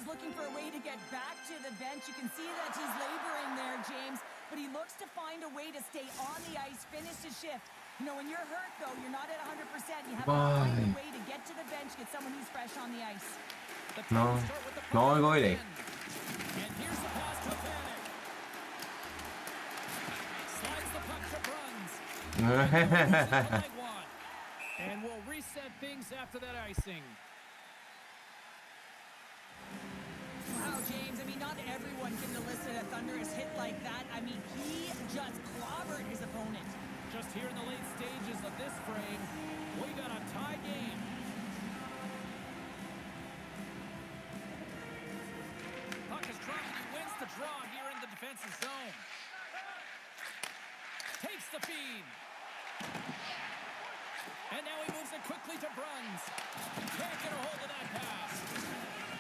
Looking for a way to get back to the bench. You can see that he's laboring there, James, but he looks to find a way to stay on the ice, finish his shift. You know, when you're hurt, though, you're not at 100%. You have to find a way to get to the bench, get someone who's fresh on the ice. No, avoiding. And here's the pass to Vanek. Slides the puck to Bruns. And we'll reset things after that icing. Wow, James, I mean, not everyone can elicit a thunderous hit like that. I mean, he just clobbered his opponent. Just here in the late stages of this frame, we got a tie game. Puck is dropped, he wins the draw here in the defensive zone. Takes the feed. And now he moves it quickly to Bruns. Can't get a hold of that pass.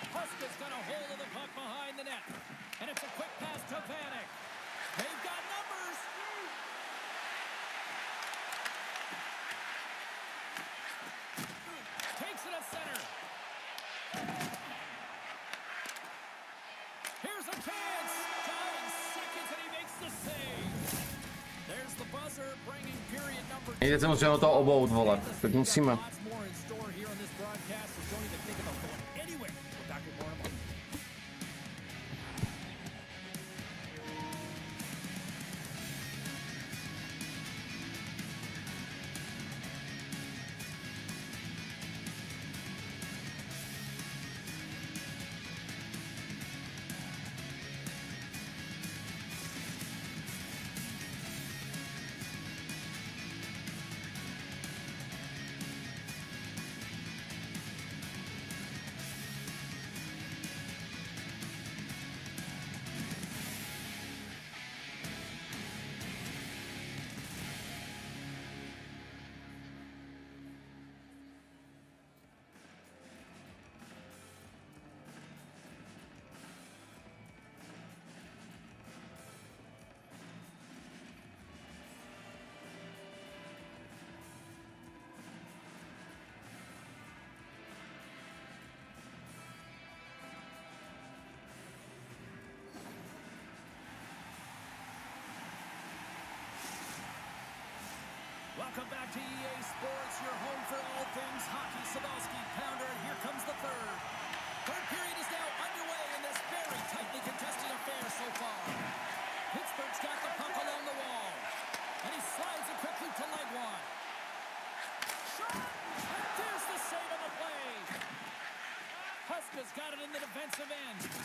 Huska's got a hold of the puck behind the net. And it's a quick pass to Vanek. They've got numbers. Takes it at center. Here's a chance. Time seconds and he makes the save. There's the buzzer bringing period number 2. Teď se musíme do toho obout volat, tak musíme. Welcome back to EA Sports, your home for all things hockey. Sabalski, Pounder, and here comes the third. Third period is now underway in this very tightly contested affair so far. Pittsburgh's got the puck along the wall, and he slides it quickly to leg one. Shot! And there's the save on the play. Huska's got it in the defensive end. Hit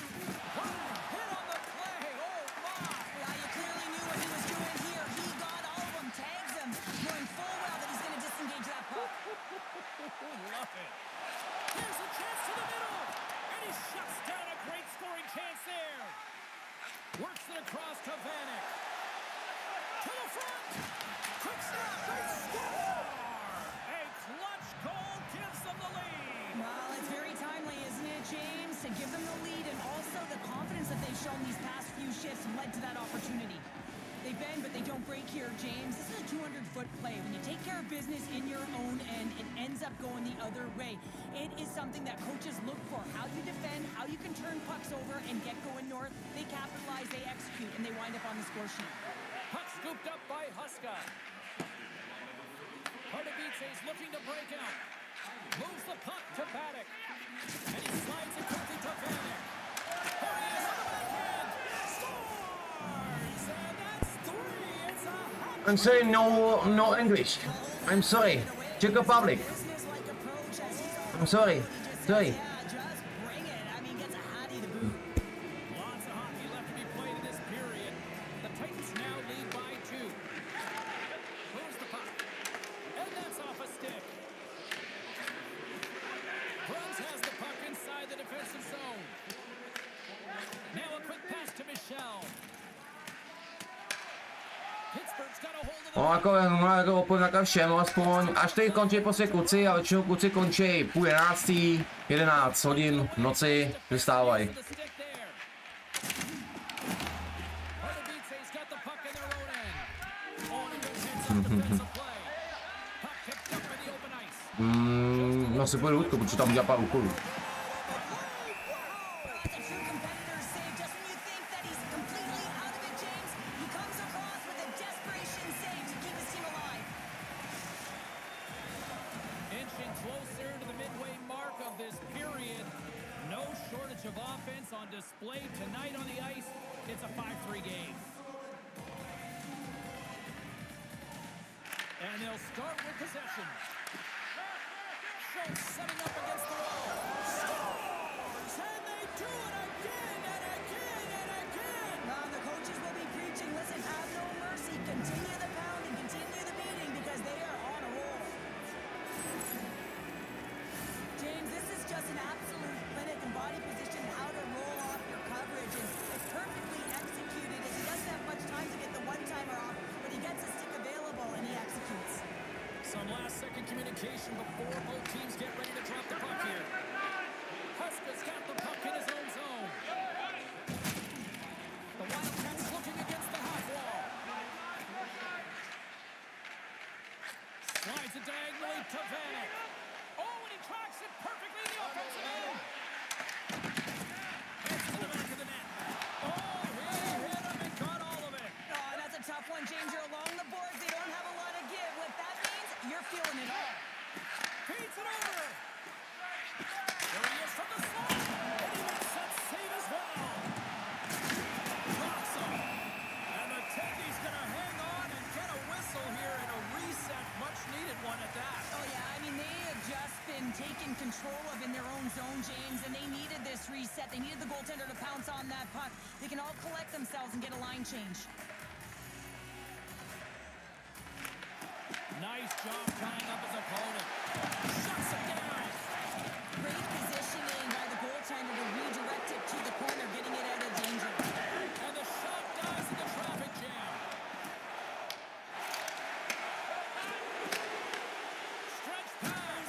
on the play. Oh, my. Yeah, you clearly knew what he was doing here. He got all of them, tags them, knowing full well that he's going to disengage that puck. Love it. Here's a chance to the middle, and he shuts down a great scoring chance there. Works it across to Vanek. To the front. Quick snap. They score. A clutch goal gives them the lead. Well, it's very timely, isn't it, James? To give them the lead, and also the confidence that they've shown these past few shifts led to that opportunity. They bend, but they don't break here, James. This is a 200-foot play. When you take care of business in your own end, it ends up going the other way. It is something that coaches look for. How you defend, how you can turn pucks over and get going north. They capitalize, they execute, and they wind up on the score sheet. Puck scooped up by Huska. Divize looking to break out. Moves the puck to Paddock. And he slides it quickly to Vanek. Here he is on the backhand. Scores! And that's three. It's a hat. I'm sorry, no English. I'm sorry. Czech Republic. Business-like approach as he's on. I'm sorry. Sorry. Yeah, just bring it. I mean, gets a hattie to boot. Lots of hockey left to be played in this period. The Titans now lead by 2. Moves the puck. And that's off a stick. Bruns has the puck inside the defensive zone. Now a quick pass to Michel. Pittsburgh's got a hold of the No, jako opět všem, aspoň až teď končí prostě kluci a většinou kluci končí půl 11, 11 hodin v noci, vystávají. the stick there. Divize's got the puck in their own end. On and goes into the defensive play. Puck picked up in the open ice. No si půjdu Ludku, protože tam udělá pár úkolů. That's a true competitor's save. Just when you think that he's completely out of it, James, he comes across with a desperation save to keep his team alive. Inching closer to the midway mark of this period. No shortage of offense on display tonight on the ice. It's a 5-3 game. And they'll start with possession. Schultz setting up against the wall. Scores! And they do it again and again and again. The coaches will be preaching, listen, have no mercy. Continue the pounding, continue the beating, because they are on a roll. James, this is just an absolute clinic in body position, how to roll off your coverage. And it's perfectly executed as he doesn't have much time to get the one-timer off, but he gets his stick available and he executes. Some last-second communication before both teams get ready to drop the puck here. Huska's got the puck in his own zone. The Wildcats looking against the half wall. Slides it diagonally to Vanek. Oh, and he tracks it perfectly in the offensive end. It's to the back of the net. Oh, he hit him and got all of it. Oh, that's a tough one, James. You're along the boards. They don't have a lot of give. What that means, you're feeling it all. Feeds it over. There he is from the slot. And he makes that save as well. Rocks him. And the Techie's going to hang on and get a whistle here and a reset. Much needed one at that. Oh, yeah, I mean, they have just been taken control of in their own zone, James, and they needed this reset. They needed the goaltender to pounce on that puck. They can all collect themselves and get a line change. Nice job tying up his opponent. Shuts him down. Great positioning by the goaltender to redirect it to the corner, getting it out of danger. And the shot dies in the traffic jam. Stretch pass.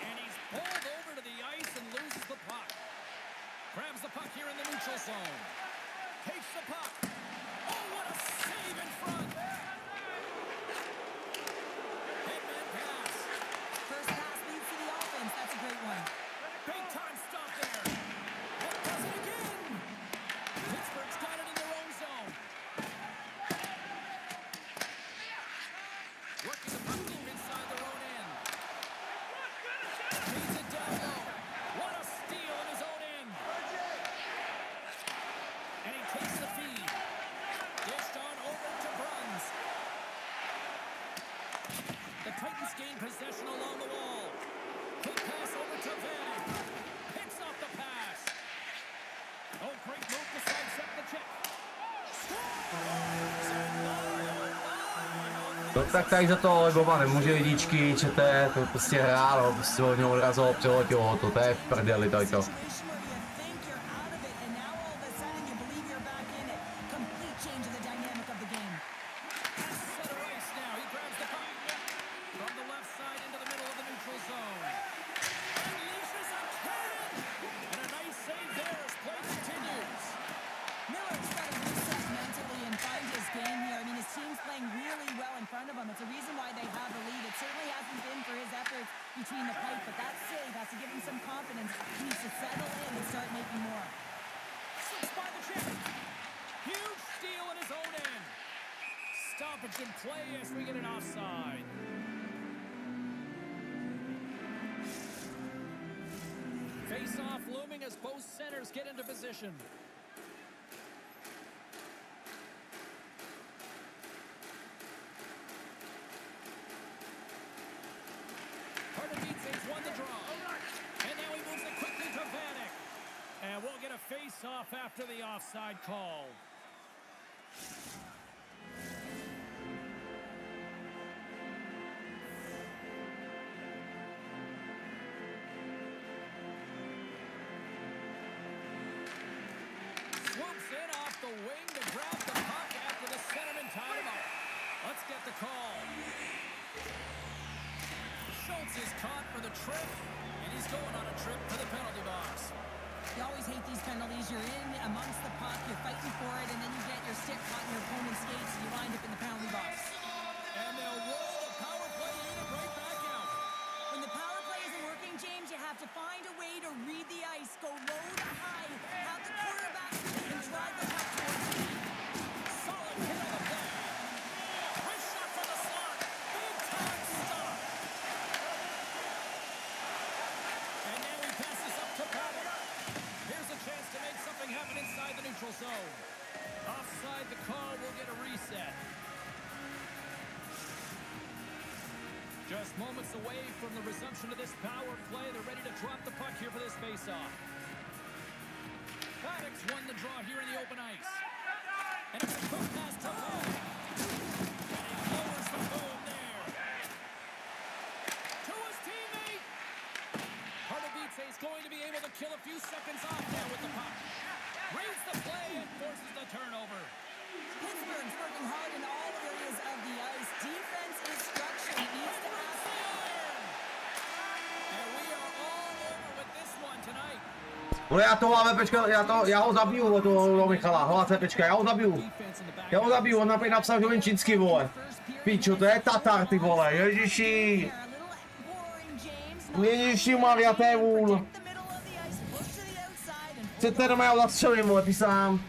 And he's pulled over to the ice and loses the puck. Grabs the puck here in the neutral zone. Takes the puck. Oh, what a save in front. Headman pass. First pass leads to the offense. That's a great one. Big time stop there. He's gained possession along the wall. Quick pass over to Vanek. Picks up the pass. Oh, great move to sidestep the check. No tak tady za to Lebova nemůže lidičky, čete, to prostě hrálo, prostě od něho odrazilo, přeletilo to je v prdeli tady to. Between the pipe, but that save has to give him some confidence. He needs to settle in and start making more. Slips by the check. Huge steal at his own end. Stoppage in play as we get an offside. Face off looming as both centers get into position. Divize's won the draw. And now he moves it quickly to Vanek. And we'll get a face-off after the offside call. Swoops in off the wing to grab the puck after the centerman tied him up. Let's get the call. Schultz is caught for the trip, and he's going on a trip to the penalty box. You always hate these penalties. You're in amongst the puck, you're fighting for it, and then you get your stick caught in your opponent's skates, and you wind up in the penalty box. And they'll roll the power play unit right back out. When the power play isn't working, James, you have to find a way to read the ice, go low to high, have the quarterback and drive the puck towards the net. Solid hit on the play. Quick shot from the slot. Big time stop. And now he passes up to Pavel. Here's a chance to make something happen inside the neutral zone. Offside the call, will get a reset. Just moments away from the resumption of this power play. They're ready to drop the puck here for this face-off. Paddock's won the draw here in the open ice. And it's a quick pass to Paul. And he lowers the home there. To his teammate. Divize is going to be able to kill a few seconds off there with the puck. Reads the play and forces the turnover. Pittsburgh's working hard in all areas of the ice. Defense is structured. It needs to happen. And we are all over with this one tonight. No já to máme, počkat, já ho zabiju, toho Michala, hlace, počkej, já ho zabiju, on napsal, že on čínsky, vole. Píčo, to je Tatar, ty vole, ježiši. Ježiši Maria, to je vůl. Chcete doma, já ho zastřelím, vole, ty sám.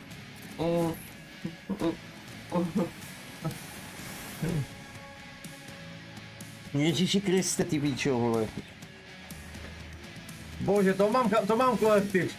Ježiši Kriste, ty píčo, vole. Bože, to mám kolektiv.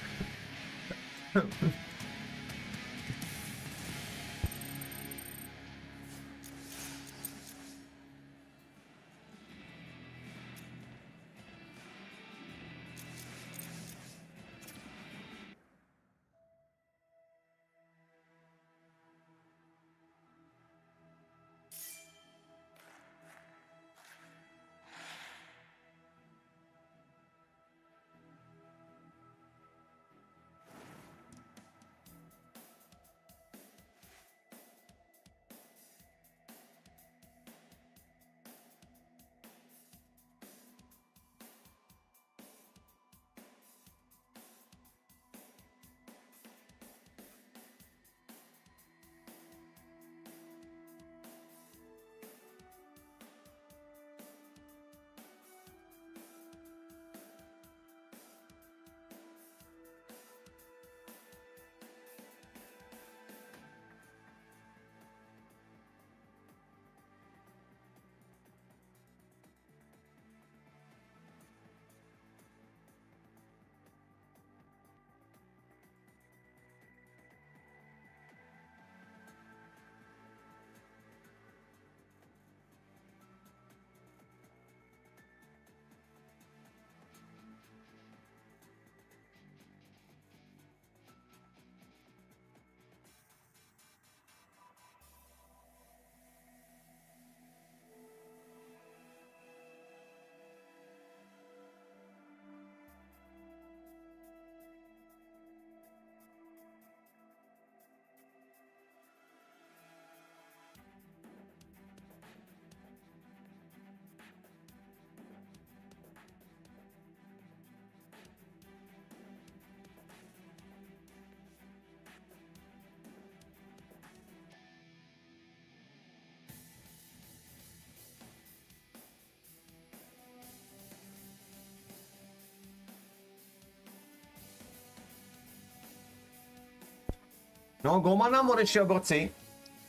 No, golman nám odešel, borci.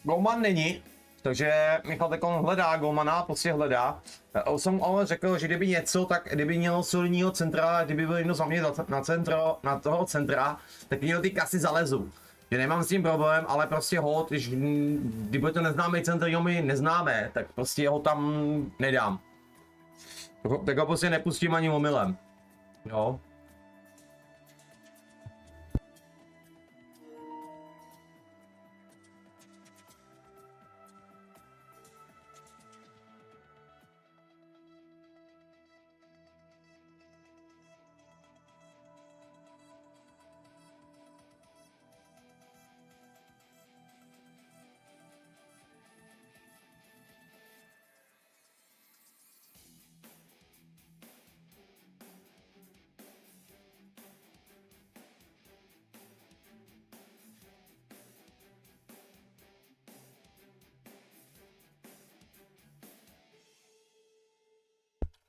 Golman není, takže Michal Tekon hledá golmana, prostě hledá. Já jsem ale řekl, že kdyby něco, tak kdyby mělo solidního centra, kdyby byl někdo za mě na toho centra, tak měl ty kasy zalezu. Že nemám s tím problém, ale prostě hod, kdyby to neznámý centr, jo, my neznáme, tak prostě ho tam nedám. Tak ho prostě nepustím ani omylem. Jo.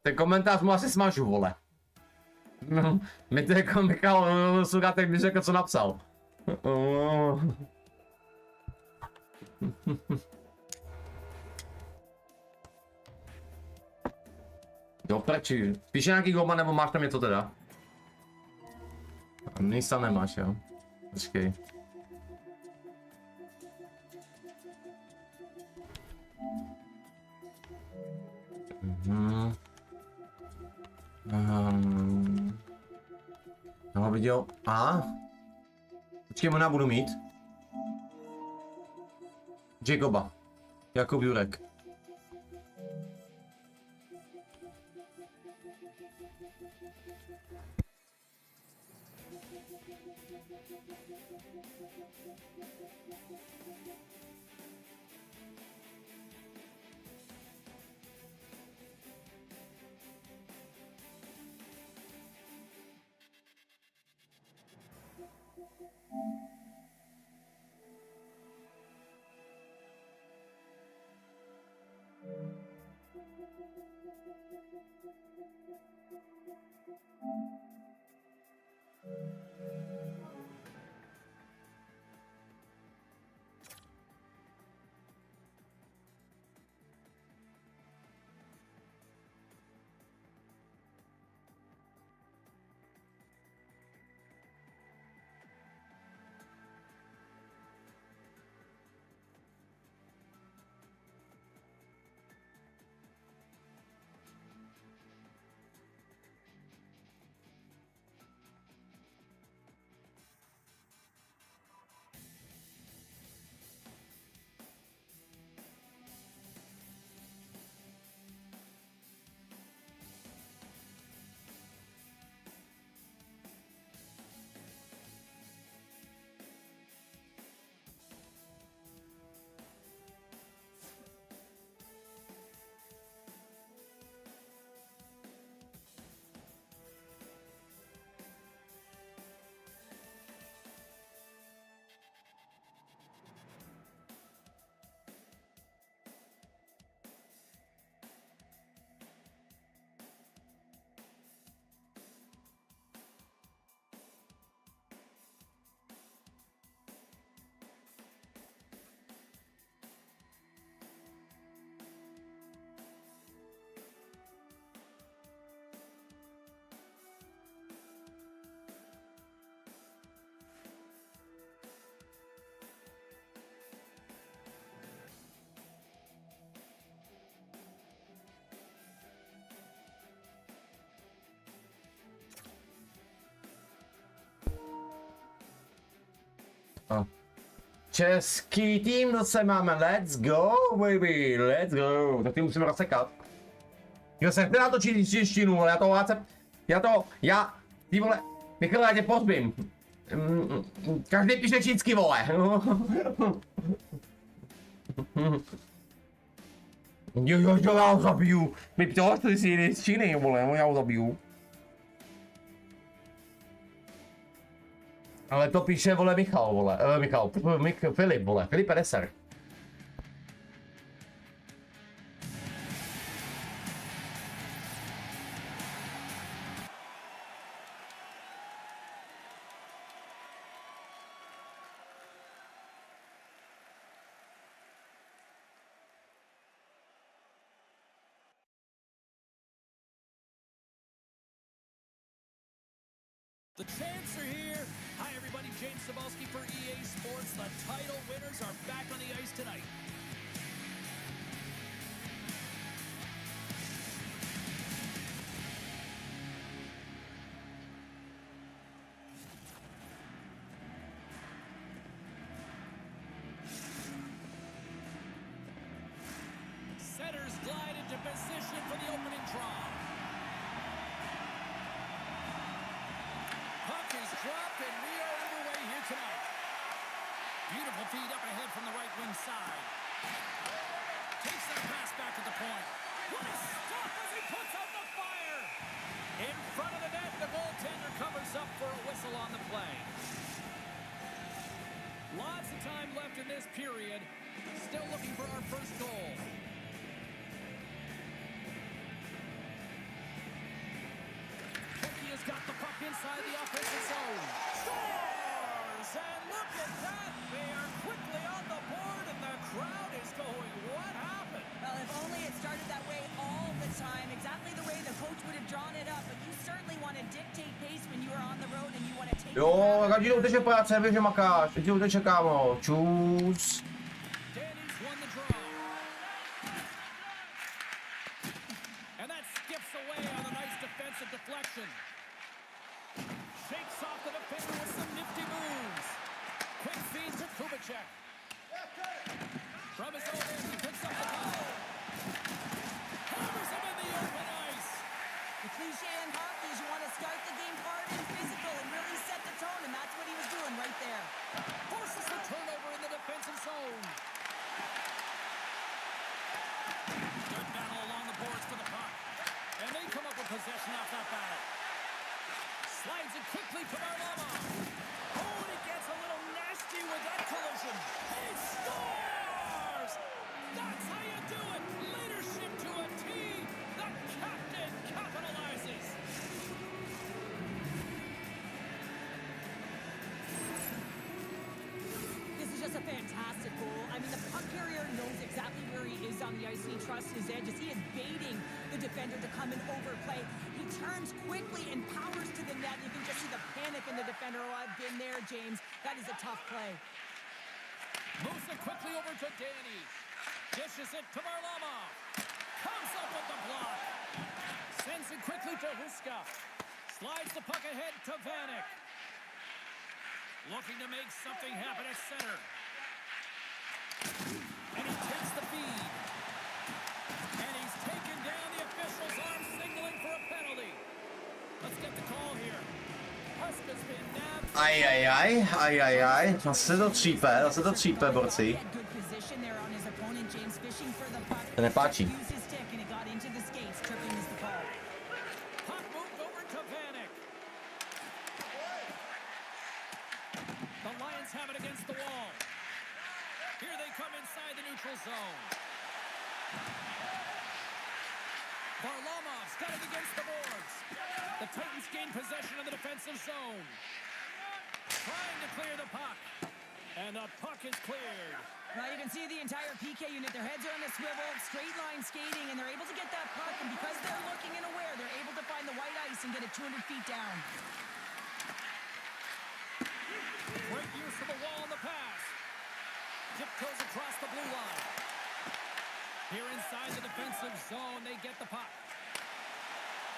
Ten komentář mu asi smažu, vole. No, mi to jako Michal Sugatek mi řekl, co napsal. Do prči. Píše nějaký golman, nebo máš tam něco teda? Nic tam nemáš, jo? Počkej. No, viděl. Počkej, možná budu mít. Jacoba. Jakub Jurek. Český tým, zase máme, let's go baby, let's go, tak ty musíme rozsekat. Jo, se chce natočit češtinu, ale ty vole, Michal, já tě pozbím. Každý píše čínsky, vole. Jo, já ho zabiju. My ptala, že jsi jiný z Číny, vole, já ho zabiju. Ale to píše, vole, Michal, vole, Filip, vole, Filip Edeser. The champs are here. Hi, everybody. James Cebulski for EA Sports. The title winners are back on the ice tonight. Setters glide into position for the opening draw. Puck is dropped, and we are underway here tonight. Beautiful feed up ahead from the right wing side. Takes that pass back at the point. What a stop as he puts out the fire! In front of the net, the goaltender covers up for a whistle on the play. Lots of time left in this period. Still looking for our first goal. Has got the puck inside the offensive zone. Scores! And look at that! They are quickly on the board, and the crowd is going, what happened? Well, if only it started that way all the time, exactly the way the coach would have drawn it up, but you certainly want to dictate pace when you are on the road and you want to take Jo, radí to uteče práce, víš, že makáš. Teď ti uteče, kámo. Čus. Danny's won the draw. And that skips away on a nice defensive deflection. Shakes off the defender with some nifty moves. Quick feed to Kubicek. From his own end, he picks up the ball. Hammers him in the open ice. The cliche in hockey is you want to start the game hard and physical and really set the tone, and that's what he was doing right there. Forces the turnover in the defensive zone. Good battle along the boards for the puck. And they come up with possession off that battle. Slides it quickly to Varlamov. Oh, and he gets a little nasty with that collision. He scores! That's how you do it. Leadership to a T. The captain capitalizes. This is just a fantastic goal. I mean, the puck carrier knows exactly where he is on the ice, and he trusts his edges. He is baiting the defender to come and overplay. He turns quickly and powers to the net. You can just see the panic in the defender. Oh, I've been there, James. That is a tough play. Moves it quickly over to Danny. Dishes it to Varlamov. Comes up with the block. Sends it quickly to Huska. Slides the puck ahead to Vanek. Looking to make something happen at center. And he takes the feed. And he's taken down. The official's arm signaling for a penalty. Let's get the call here. Huska's been nabbed. Aj. Zase to třípe, borci. To nepáčí. Puck moved over to Vanek. The Lions have it against the wall. Here they come inside the neutral zone. Varlamov's got it against the boards. The Titans gain possession of the defensive zone. Trying to clear the puck. And the puck is cleared. Now you can see the entire PK unit. Their heads are on a swivel, straight line skating, and they're able to get that puck. And because they're looking and aware, they're able to find the white ice and get it 200 feet down. Great use of the wall on the pass. Tiptoes across the blue line. Here inside the defensive zone, they get the puck.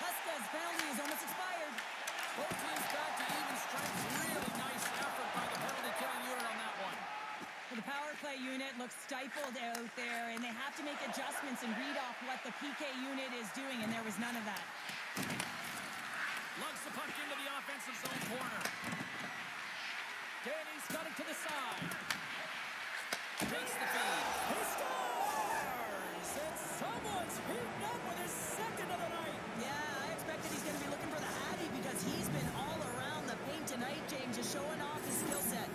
Huska's penalty is almost expired. Both teams back to even strength. Really nice effort by the penalty killing unit on that one. The power play unit looks stifled out there, and they have to make adjustments and read off what the PK unit is doing, and there was none of that. Lugs the puck into the offensive zone corner. Danny's got it to the side. Takes the feed. He scores! And someone's heating up with his second of the night. Yeah, I expected he's going to be looking for the Hattie because he's been all around the paint tonight, James, just showing off his skill set.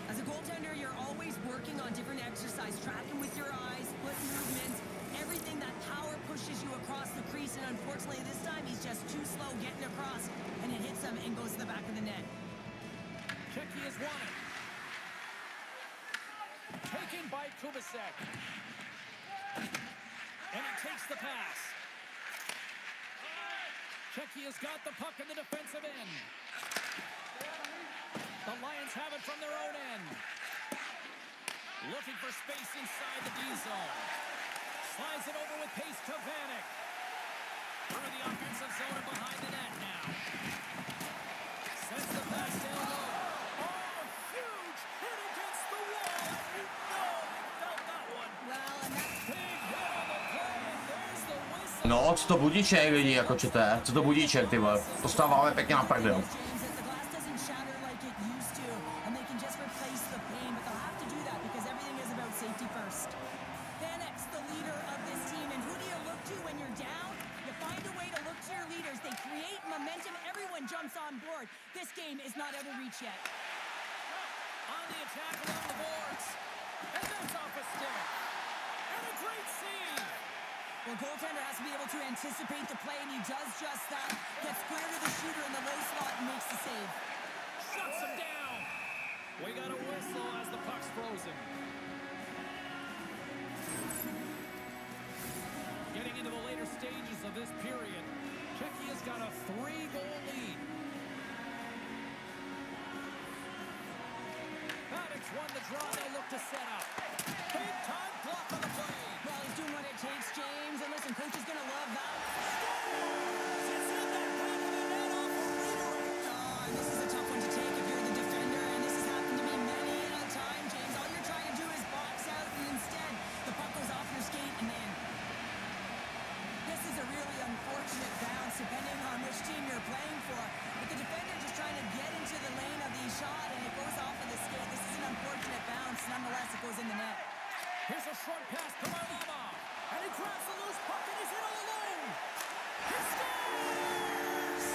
As a goaltender, you're always working on different exercise, tracking with your eyes, foot movements, everything that power pushes you across the crease, and unfortunately this time he's just too slow getting across, and it hits him and goes to the back of the net. Checky has won it. Taken by Kubicek. And he takes the pass. Czechia has got the puck in the defensive end. The Lions have it from their own end. Looking for space inside the D zone. Slides it over with pace to Vanek. Through the offensive zone and behind the net now. Sends the pass down low. Oh, huge hit against the wall. You know he felt that one. Well, and that's Big hit on the play, and there's the whistle. No, co to budíček lidi, jako čete? Co to budíček, ty vole? Dostáváme pěkně na prdel. James, that the glass doesn't shatter like it used to, and they can just replace the pain, but they'll have to do that because everything is about safety first. Vanek's the leader of this team, and who do you look to when you're down? You find a way to look to your leaders. They create momentum. Everyone jumps on board. This game is not out of reach yet. On the attack along the boards. And that's off a stick. And a great save. Well, goaltender has to be able to anticipate the play, and he does just that. Gets square to the shooter in the low slot and makes the save. Shuts him down. We got a whistle as the puck's frozen. Getting into the later stages of this period, Czechia's got a 3-goal lead. Vanek's won the draw. They'll look to set up. Big time block on the play. Well, he's doing what it takes, James. And listen, coach is going to love that. It's in the back of the net off a redirect. Oh, and this is a tough one to take if you're the defender. And this has happened to me many a time, James. All you're trying to do is box out, and instead, the puck goes off your skate, and then this is a really unfortunate bounce, depending on which team you're playing for. But the defender just trying to get into the lane of the shot, and it goes off of the skate. This is an unfortunate bounce. Nonetheless, it goes in the net. Here's a short pass to Varlamov. And he grabs the loose puck and he's in all alone. He scores!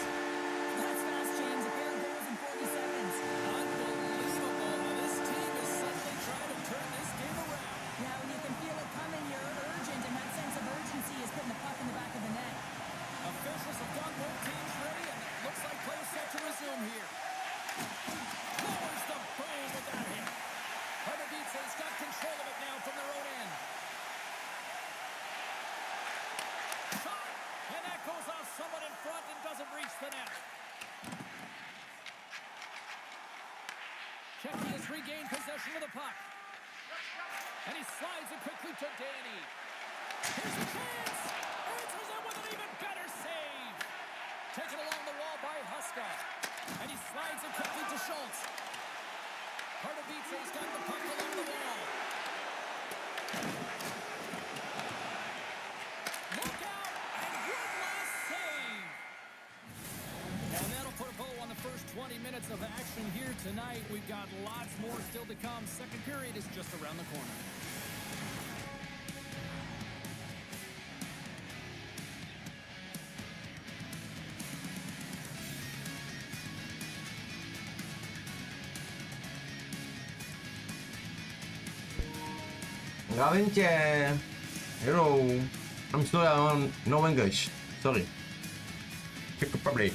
That's fast, James. A pair of goals in 40 seconds. Unbelievable. This team is suddenly trying to turn this game around. Yeah, when you can feel it coming, you're urgent, and that sense of urgency is putting the puck in the back of the net. Officials have got both teams ready, and it looks like play is set to resume here. Lowers the boom with that hit. Divize's got control of it now from their own end. Shot, and that goes off someone in front and doesn't reach the net. Czechia's regained possession of the puck. And he slides it quickly to Danny. Here's a chance! Answers it with an even better save! Taken along the wall by Huska. And he slides it quickly to Schultz. Divize's got the puck along the wall. Look out! And one last save! And that'll put a bow on the first 20 minutes of action here tonight. We've got lots more still to come. Second period is just around the corner. Zdravím tě. Hello. I'm sorry, I don't know English. Sorry. Czech Republic.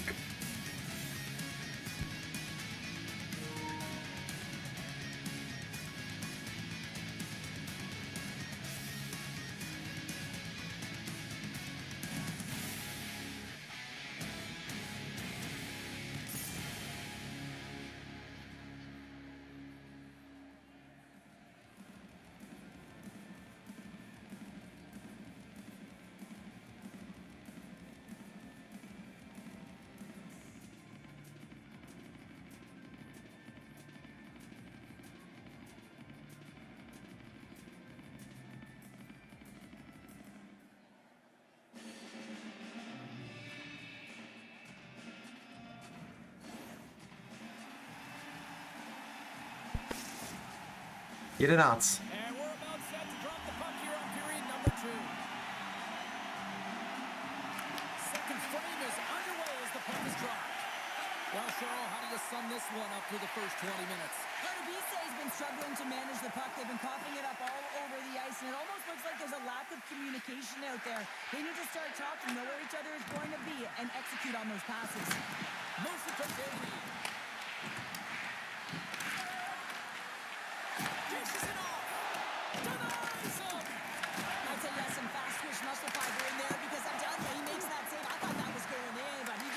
Jedenáct. And we're about set to drop the puck here on period number 2. Second frame is underway as the puck is dropped. Well, Cheryl, how do you sum this one up through the first 20 minutes? Divize has been struggling to manage the puck. They've been coughing it up all over the ice, and it almost looks like there's a lack of communication out there. They need to start talking, know where each other is going to be, and execute on those passes. Moves it to Davey. Dishes it off. Denies him. I'd say yes, some fast twitch muscle fiber in there because I'm telling you, he makes that save. I thought that was going in, but he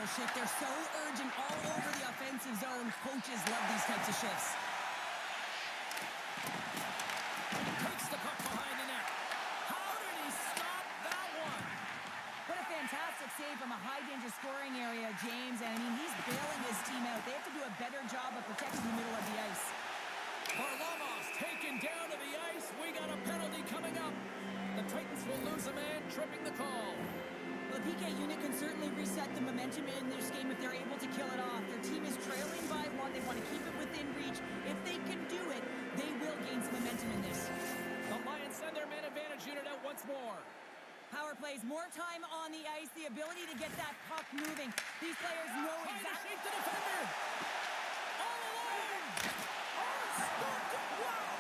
little shift. They're so urgent all over the offensive zone. Coaches love these types of shifts. Takes the puck behind the net. How did he stop that one? What a fantastic save from a high-danger scoring area, James. And, I mean, he's bailing his team out. They have to do a better job of protecting the middle of the ice. Varlamov's taken down to the ice. We got a penalty coming up. The Titans will lose a man, tripping the call. Well, the PK unit can certainly reset the momentum in this game if they're able to kill it off. Their team is trailing by one. They want to keep it within reach. If they can do it, they will gain some momentum in this. The Lions send their man advantage unit out once more. Power plays, more time on the ice, the ability to get that puck moving. These players know Trying to exactly... shape the defender. All alone. Wow.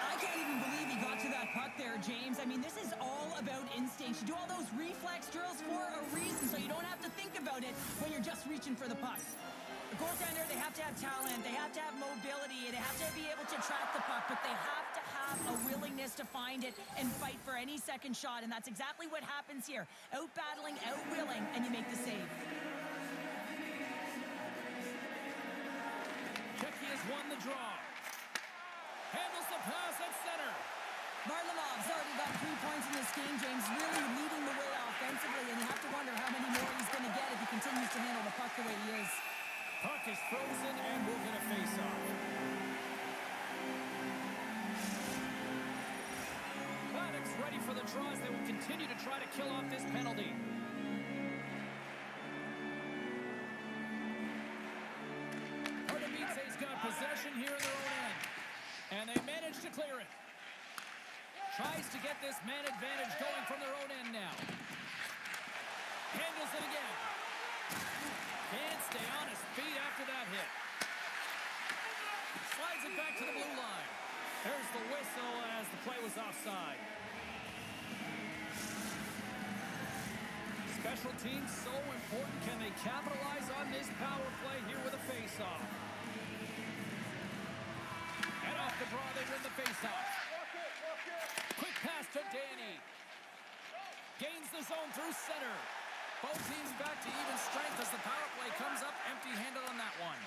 I can't even believe he got to that puck there, James. I mean, this is all about instinct. You do all those reflex drills for a reason, so you don't have to think about it when you're just reaching for the puck. The goaltender, they have to have talent, they have to have mobility, they have to be able to track the puck, but they have to have a willingness to find it and fight for any second shot, and that's exactly what happens here. Out-battling, out-willing, and you make the save. Checky has won the draw. Handles the pass at center. Varlamov's already got 3 points in this game, James, really leading the way offensively, and you have to wonder how many more he's going to get if he continues to handle the puck the way he is. Puck is frozen and we're going to face off. Paddock's ready for the draws. They will continue to try to kill off this penalty. Divize's got possession here in their own end. And they manage to clear it. Tries to get this man advantage going from their own end now. Handles it again. Can't stay on his feet after that hit. Slides it back to the blue line. There's the whistle as the play was offside. Special teams so important. Can they capitalize on this power play here with a face-off? And off the draw, they win the face-off. Quick pass to Danny. Gains the zone through center. Both teams back to even strength as the power play comes up empty-handed on that one.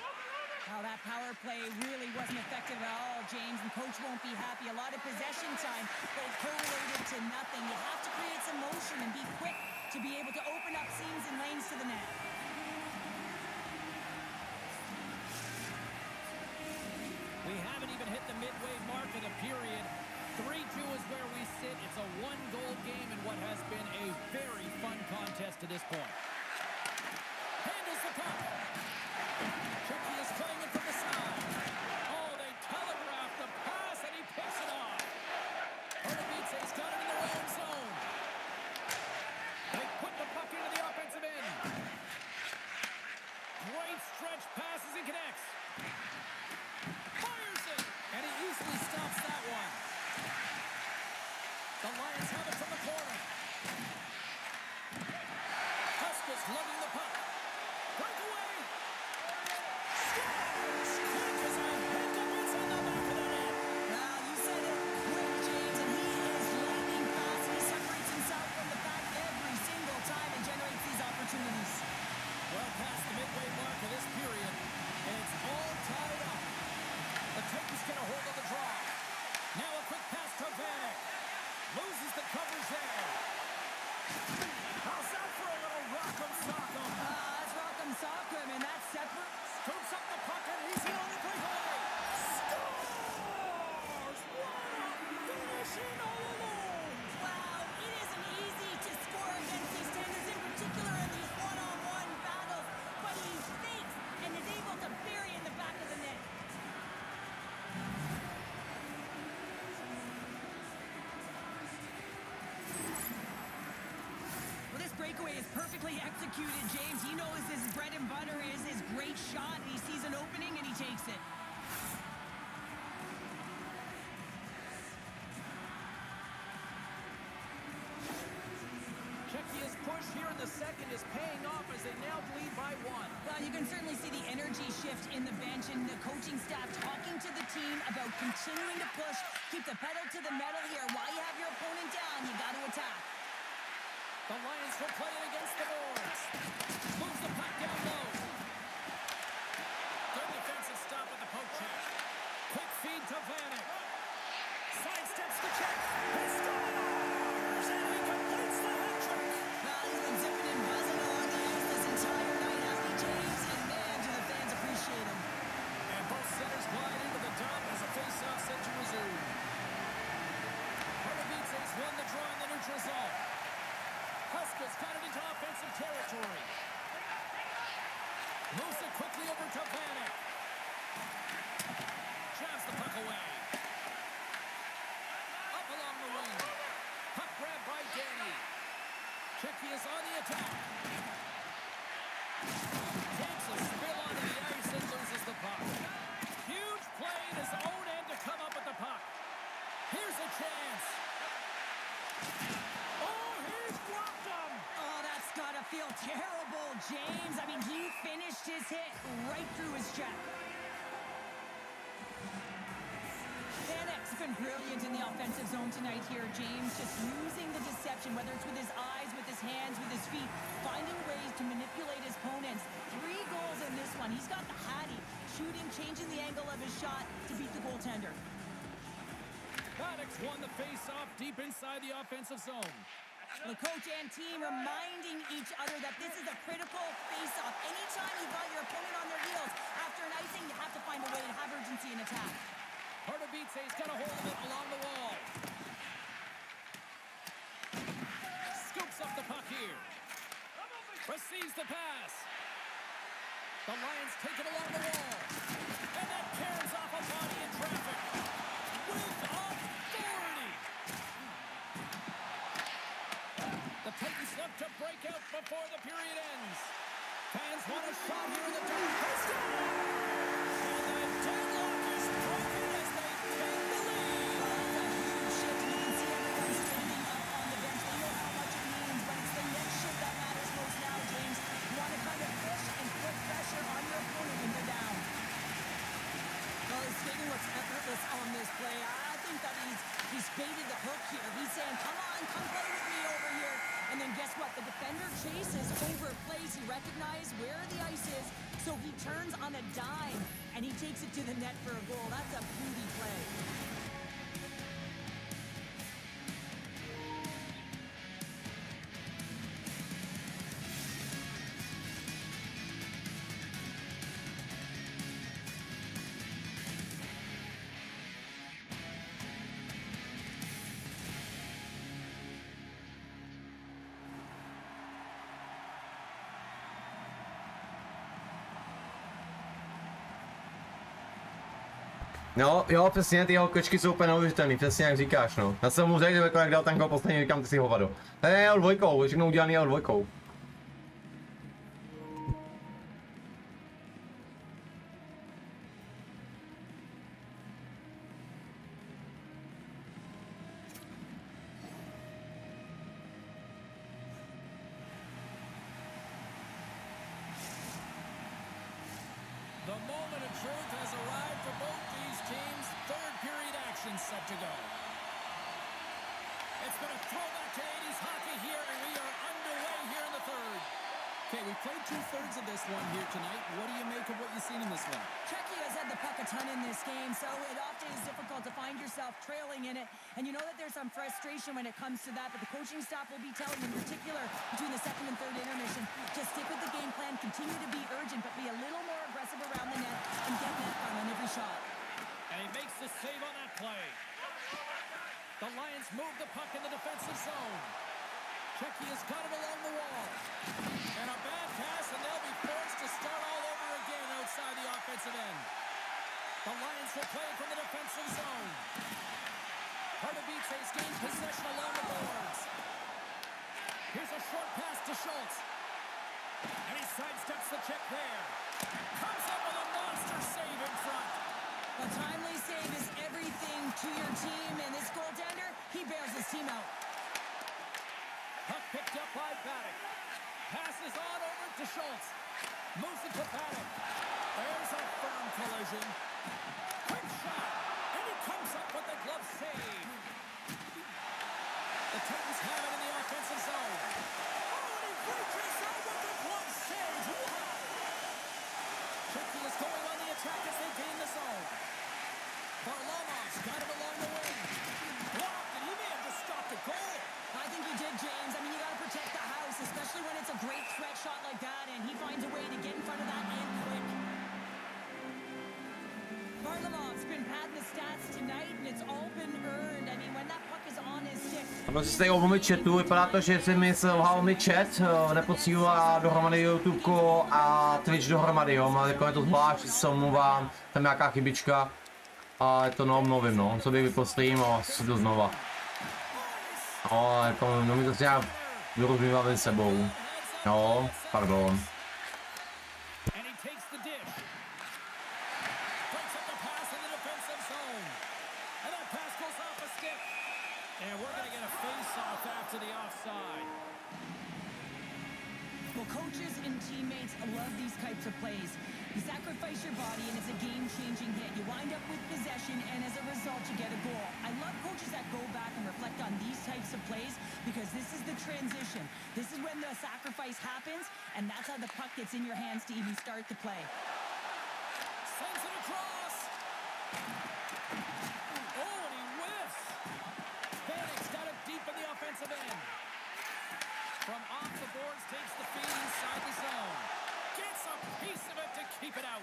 Wow, that power play really wasn't effective at all, James, and coach won't be happy. A lot of possession time, but it correlated to nothing. You have to create some motion and be quick to be able to open up seams and lanes to the net. We haven't even hit the midway mark of the period. 3-2 is where we sit. It's a one-goal game in what has been a very fun contest to this point. Handles the puck. Tricky is playing it from the side. Oh, they telegraphed the pass, and he picks it off. Divize's got it in their own zone. They put the puck into the offensive end. Great stretch passes and connects. Fires it, and he easily stops that one. The Lions have it from the corner. Huskers lugging the puck. Breakaway. Scores! Quick as a hiccup, it's on the back of the net. Well, you said it, quick, James, and he is lightning fast. He separates himself from the pack every single time and generates these opportunities. Well past the midway mark of this period, and it's all tied up. The Titans get a hold of the draw. Now a quick pass to Vanek. Loses the coverage there. How's that for a little rock'em sock'em? That's Rock'em Sock'em, and that's separate. Scoops up the puck and he's in on the breakaway. Scores! Wow! Finishing all alone. Wow, it isn't easy to score against these tenders, in particular in these one-on-one battles, but he fakes and is able to bury in the back of the net. Well, this breakaway is perfectly executed, James. He knows his bread and butter is his great shot. He sees an opening and he takes it. Czechia's push here in the second is paying off as they now lead by one. Well, you can certainly see the energy shift in the bench and the coaching staff talking to the team about continuing to push, keep the pedal to the metal here. While you have your opponent down, you got to attack. The Lions will play it against the boards. Moves the puck down low. Good defensive stop with the poke check. Quick feed to Vanek. Sidesteps the check. He scores! And he completes the hat trick. Well, he's been zipping and buzzing along the ice this entire night, hasn't he, James? And man, do the fans appreciate him. And both centers glide into the dot as a face-off set to resume. Divize won the draw in the neutral zone. Huskers got it into offensive territory. Moves it quickly over to Vanek. Jabs the puck away. Up along the wing. Puck grab by Danny. Checky is on the attack. Takes a spill onto the ice and loses the puck. Huge play in his own end to come up with the puck. Here's a chance. Oh, he's blocked him. Oh, that's gotta feel terrible, James. I mean, he finished his hit right through his check. Vanek's been brilliant in the offensive zone tonight here, James. Just using the deception, whether it's with his eyes, with his hands, with his feet, finding ways to manipulate his opponents. 3 goals in this one. He's got the hattie, shooting, changing the angle of his shot to beat the goaltender. Vanek's won the face-off deep inside the offensive zone. The coach and team reminding each other that this is a critical face-off. Anytime you've got your opponent on their heels after an icing, you have to find a way to have urgency in attack. Divize's got a hold of it along the wall. Scoops up the puck here. Receives the pass. The Lions take it along the wall. And that carries off a body in traffic. With authority. The Titans look to break out before the period ends. Fans want a shot here in the dark. And the deadlock is broken as they take the lead. That's a huge shift. You can see everyone standing up on the bench. They know how much it means, but it's the next shift that matters most now, James. You want to kind of push and put pressure on your opponent when they're down. Well, his skating looks effortless on this play. I think that he's baited the hook here. He's saying, come on, come play with me over here. And then guess what? The defender chases, overplays. He recognizes where the ice is, so he turns on a dime, and he takes it to the net for a goal. That's a beauty play. No, jo, přesně, ty jeho kočky jsou úplně neuvěřitelný, přesně jak říkáš, no. Já jsem mu řekl, že jak dal ten gol poslední, říkám, ty si hovado. Tady je L2, všechno udělaný L2. The moment of truth has arrived for both these teams. Third period action set to go. It's been a throwback to 80s hockey here, and we are underway here in the third. Okay, we played 2/3 of this one here tonight. What do you make of what you've seen in this one? Checky has had the puck a ton in this game, so it often is difficult to find yourself trailing in it. And you know that there's some frustration when it comes to that, but the coaching staff will be telling, in particular, between the second and third intermission, just stick with the game plan, continue to be urgent, but be a little more aggressive around the net and get net front on every shot. And he makes the save on that play. The Lions move the puck in the defensive zone. Checky has got it along the wall. And a bad pass, and they'll be forced to start all over again outside the offensive end. The Lions will play from the defensive zone. Divize's gained possession along the boards. Here's a short pass to Schultz. And he sidesteps the check there. Comes up with a monster save in front. A timely save is everything to your team, and this goaltender, he bails his team out. Puck picked up by Vanek. Passes on over to Schultz. Moves it to Vanek. There's a firm collision. Quick shot. And he comes up with a glove save. The Titans have it in the offensive zone. Oh, and he breaks out with the glove save. Wow. attack as they gain the zone. Varlamov's got it along the wing. Blocked, and he may have just stopped a goal. I think he did, James. I mean, you got to protect the house, especially when it's a great threat shot like that, and he finds a way to get in front of that and quick. Varlamov's been padding the stats tonight, and it's all been earned. I mean, when that puck is on his stick... Ano si tady ovlmi chatu, vypadá to, že se mi selhal mi chat, neposílá dohromady YouTube a Twitch dohromady, jo, má jako je to zvlášť, se omluvám, tam nějaká chybička a je to neobnovím, no, co bych vypostřím a si to znova. No, jako, no mi to se nějak vyrozumívá mezi sebou, jo, pardon. Coaches and teammates love these types of plays. You sacrifice your body and it's a game-changing hit. You wind up with possession and as a result you get a goal. I love coaches that go back and reflect on these types of plays because this is the transition. This is when the sacrifice happens and that's how the puck gets in your hands to even start the play. Sends it across. Oh, and he whiffs. Vanek's got it deep in the offensive end. From off the boards, takes the feed inside the zone. Gets a piece of it to keep it out.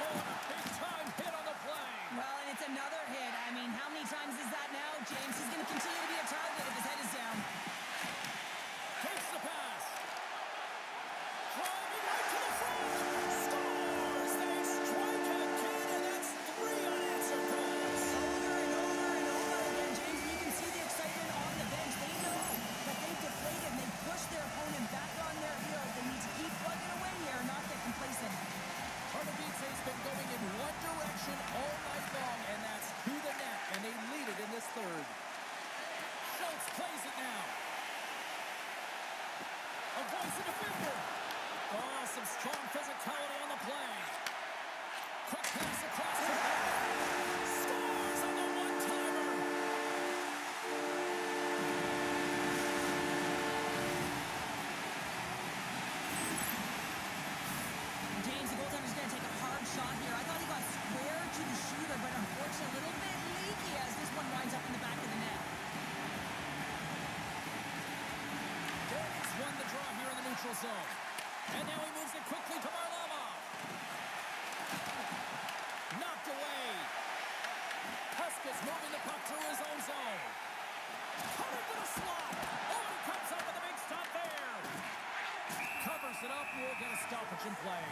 Oh, and a big-time hit on the play. Well, and it's another hit. I mean, how many times is that now, James? He's going to continue to be a target if his head is down. Takes the pass. Driving right to the front. Scores! They strike again, and that's 3 unanswered goals. Over and over and over again, James. And you can see the excitement on the bench. They know that they've deflated and they've pushed their opponent back on their heels. They need to keep plugging away here and not get complacent. Divize's been going in one direction all night long, and that's to the net, and they lead it in this third. Schultz plays it now. Avoids the defender. Oh, some strong physicality on the play. Quick pass across the scores on the one-timer. James, the goaltender's going to take a hard shot here. I thought he got square to the shooter, but unfortunately a little bit leaky as this one winds up in the back of the net. He's won the draw here in the neutral zone. And now he moves it quickly to Varlamov. Knocked away. Huskis moving the puck through his own zone. Cut into the slot. Oh, he comes up with a big stop there. Covers it up. We'll get a stoppage in play.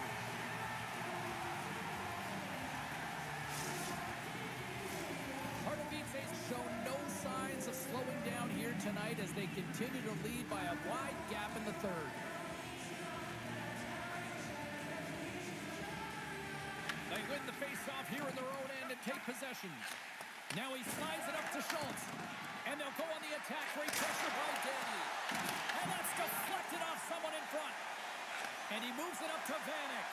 Divize's shown no signs of slowing down here tonight as they continue to lead by a wide gap in the third. They win the face-off here in their own end and take possession. Now he slides it up to Schultz. And they'll go on the attack, great pressure by Danny. And that's deflected off someone in front. And he moves it up to Vanek.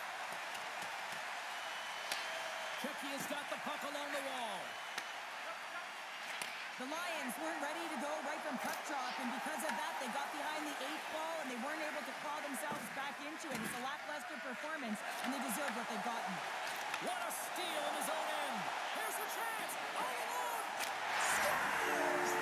Tricky has got the puck along the wall. The Lions weren't ready to go right from puck drop, and because of that, they got behind the 8 ball, and they weren't able to claw themselves back into it. It's a lackluster performance, and they deserve what they've gotten. What a steal in his own end. Here's the chance. All alone. Scores!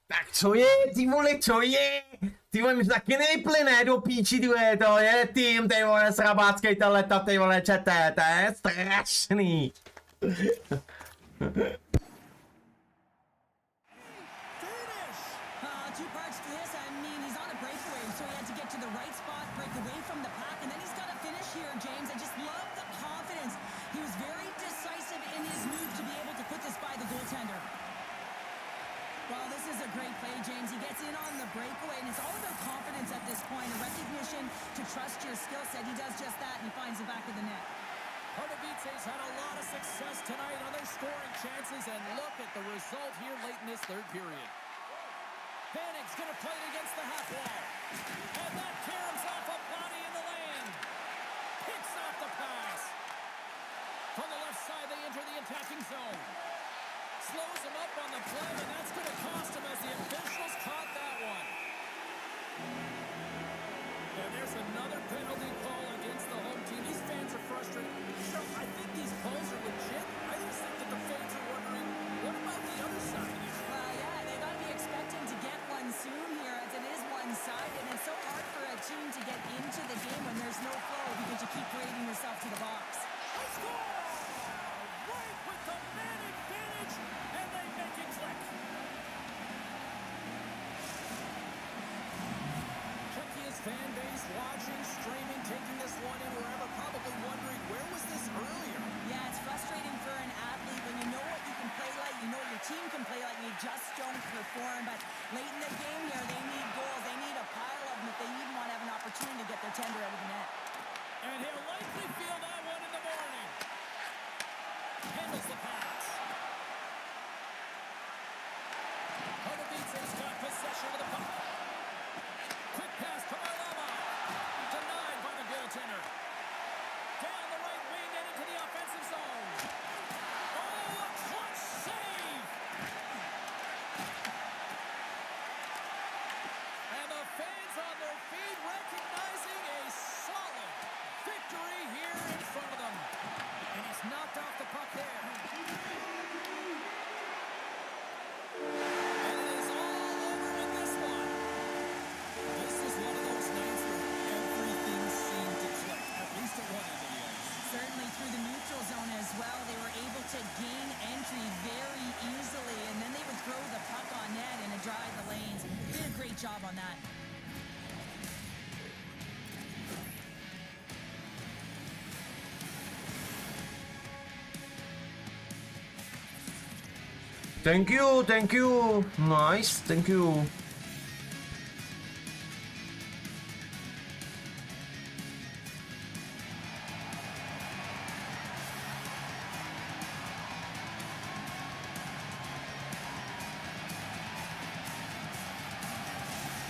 Tak co je, ty vole, co je? Ty vole, mi to taky nejplyne do píči, ty vole, to je tým, ty vole, srabáckej teleta, ty vole, čete, to je strašný. Two parts to this. I mean, he's on a breakaway, so he had to get to the right spot, break away from the pack, and then he's got to finish here, James. I just love the confidence. He was very decisive in his move to be able to put this by the goaltender. Well, this is a great play, James. He gets in on the breakaway, and it's all about confidence at this point, a recognition to trust your skill set. He does just that, and he finds the back of the net. Divize's had a lot of success tonight on their scoring chances, and look at the result here late in this third period. Vanek's going to play it against the half wall. And that caroms off a body in the lane. Picks attacking zone. Slows him up on the play, and that's going to cost him as the officials caught that one. And there's another penalty call against the home team. These fans are frustrated. So I think these calls are legit. I just think that the fans are wondering, what about the other side of it? Well, yeah, they got to be expecting to get one soon here as it is one-sided. And it's so hard for a team to get into the game when there's no flow because you keep parading yourself to the box. They score! Right with the man advantage, and they make it click. Czechia's fan base watching, streaming, taking this one in wherever, probably wondering, where was this earlier? Yeah, it's frustrating for an athlete when you know what you can play like, you know what your team can play like, and you just don't perform. But late in the game here, they need goals. They need a pile of them if they even want to have an opportunity to get their tender out of the net. And he'll likely feel that one in the morning. Handles the pass. Divize's got possession of the puck. Quick pass to Varlamov. Denied by the goaltender. Down the right wing and into the offensive zone. Oh, a clutch save! And the fans on their feet recognizing a solid victory here in front of them. And he's knocked off the puck there. And it is all over with this one. This is one of those nights where everything seemed to click, at least at one end of the ice. Certainly through the neutral zone as well, they were able to gain entry very easily, and then they would throw the puck on net and dry the lanes. Did a great job on that. Thank you, thank you. Nice, thank you. Well,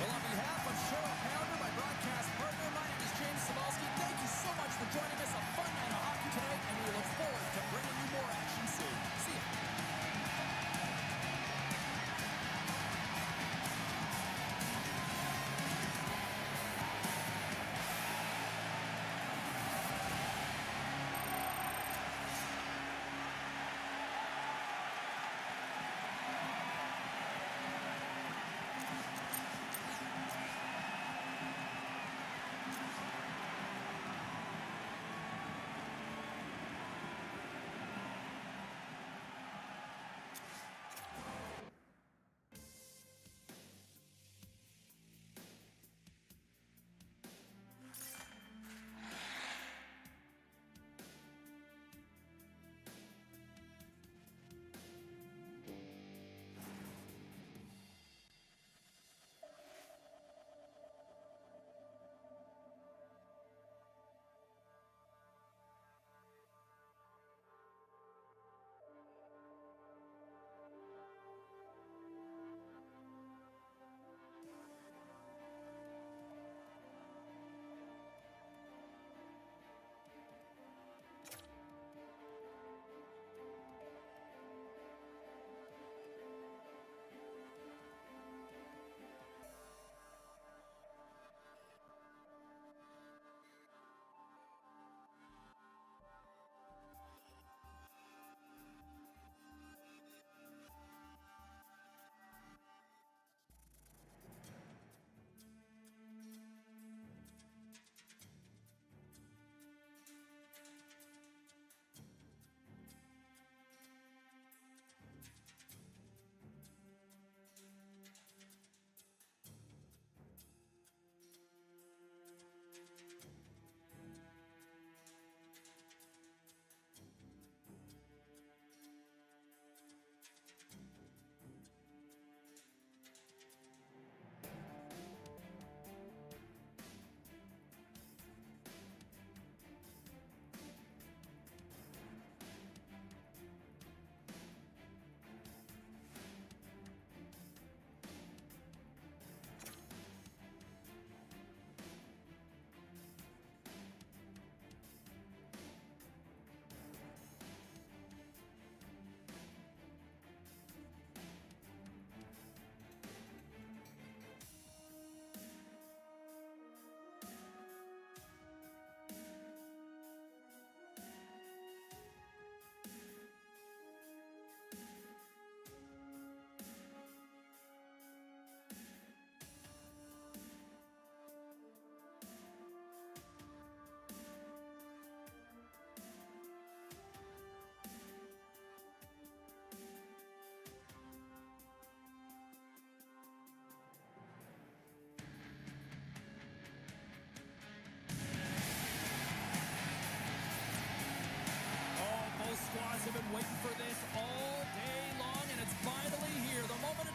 on behalf of Cheryl Pounder, my broadcast partner, my name is James Sabalski. Thank you so much for joining us. A fun night of hockey tonight, and we look forward to bringing you more action soon. See ya.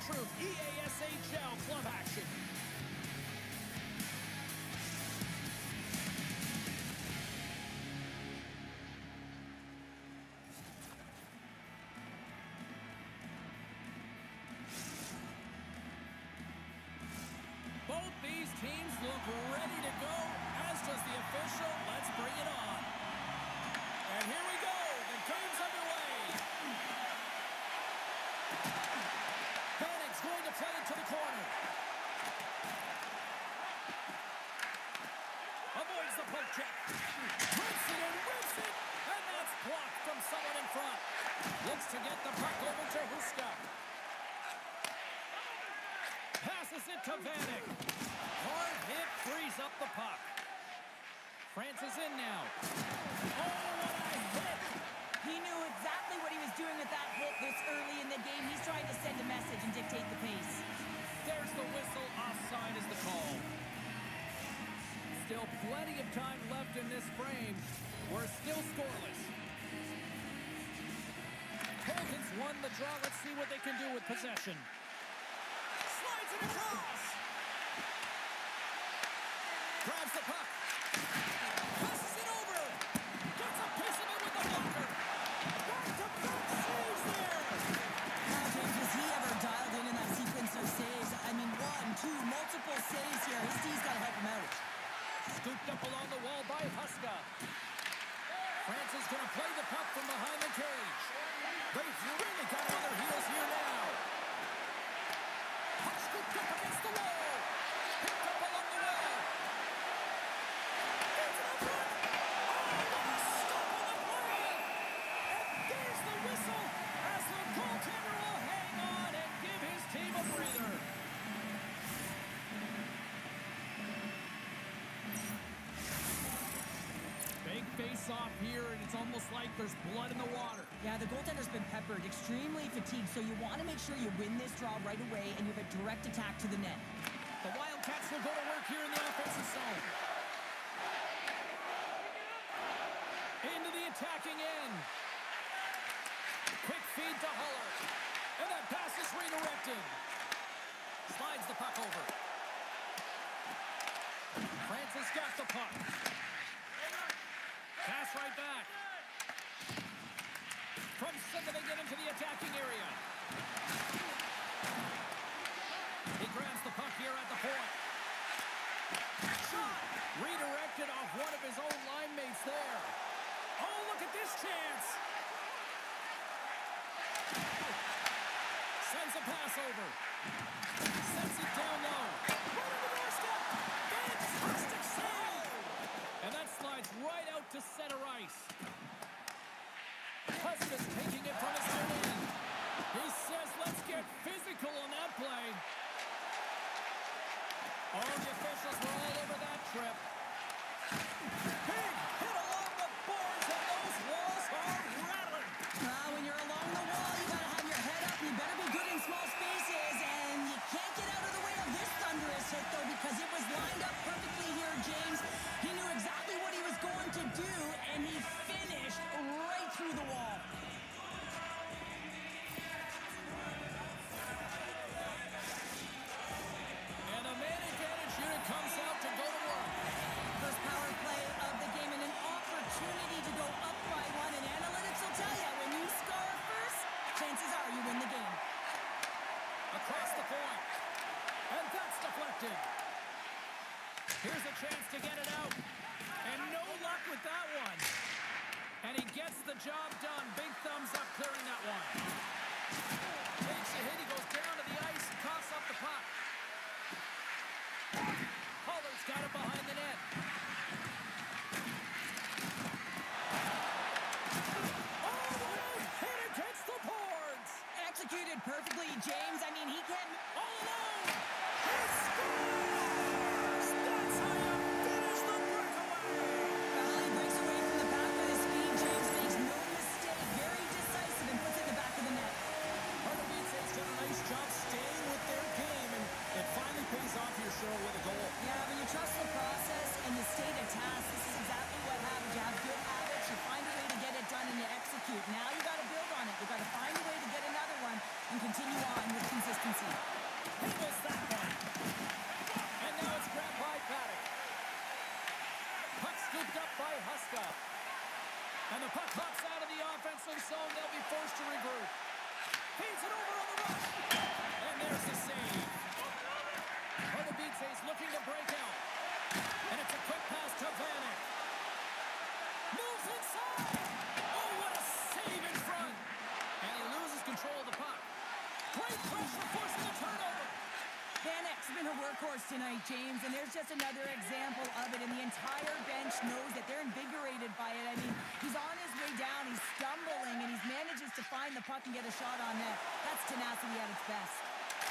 truth. EASHL club action. Both these teams look ready to go, as does the official. Let's bring it on. And here we go. The game's underway. Bennick's going to play it to the corner. Avoids the poke check. Rips it and rips it. And that's blocked from someone in front. Looks to get the puck over to Huska. Passes it to Vanek. Hard hit frees up the puck. France is in now. Oh, what a hit! He knew exactly what he was doing with that hit this early in the game. He's trying to send a message and dictate the pace. There's the whistle. Offside is the call. Still plenty of time left in this frame. We're still scoreless. Colton's won the draw. Let's see what they can do with possession. Slides it across. Grabs the puck. Passes it over. Gets a piece of it with the blocker. Back-to-back saves there. Now, James, was he ever dialed in that sequence of saves? I mean, 1, 2, multiple saves here. His D's got to help him out. Scooped up along the wall by Huska. France is going to play the puck from behind the cage. They've really got on their heels here now. Puck scooped up against the wall. Picked up along the wall. Gets it up front. Oh, what a stop on the play. And there's the whistle as the goaltender will hang on and give his team a breather. Big face-off here, and it's almost like there's blood in the water. Yeah, the goaltender's been peppered, extremely fatigued, so you want to make sure you win this draw right away and you have a direct attack to the net. The Wildcats will go to work here in the offensive zone. Into the attacking end. Quick feed to Huller. And that pass is redirected. Slides the puck over. Francis got the puck. Pass right back. From center, they get into the attacking area. He grabs the puck here at the point. Shot! Redirected off one of his own line mates there. Oh, look at this chance! Sends a pass over. Sets it down low. Right on the doorstep! Fantastic save! And that slides right out to center ice. Huska's taking it from his own end. He says, let's get physical on that play. All the officials were all over that trip. Big hit along the boards, and those walls are rattling. When you're along the wall, you got to have your head up. You better be good in small spaces, and you can't get out of the way of this thunderous hit, though, because it was lined up perfectly here, James. He knew exactly what he was going to do, and he finished right through the wall. And a man advantage unit comes out to go to work. First power play of the game and an opportunity to go up by 1, and analytics will tell you, when you score first, chances are you win the game. Across the point. And that's deflected. Here's a chance to get it out. And no luck with that one. And he gets the job done. Big thumbs up clearing that one. Takes a hit. He goes down to the ice and coughs up the puck. Huller's got it behind the net. Oh, what a hit against the boards. Executed perfectly, James. I mean, he can't... All alone. He scores! That's how you finish the breakaway. Well, he breaks away from the back of his speed. James makes no mistake. Very decisive and puts it in the back of the net. Divize's done a nice job staying with their game, and it finally pays off here, Cheryl, with a goal. Yeah, when you trust the process and you stay Huska. And the puck hops out of the offensive zone. They'll be forced to regroup. Feeds it over on the rush. And there's the save. Divize looking to break out. And it's a quick pass to Vanek. Moves inside. Oh, what a save in front. And he loses control of the puck. Great pressure forcing a turnover. Vanek's been a workhorse tonight, James, and there's just another example of it, and the entire bench knows that they're invigorated by it. I mean, he's on his way down, he's stumbling, and he manages to find the puck and get a shot on net. That's tenacity at its best.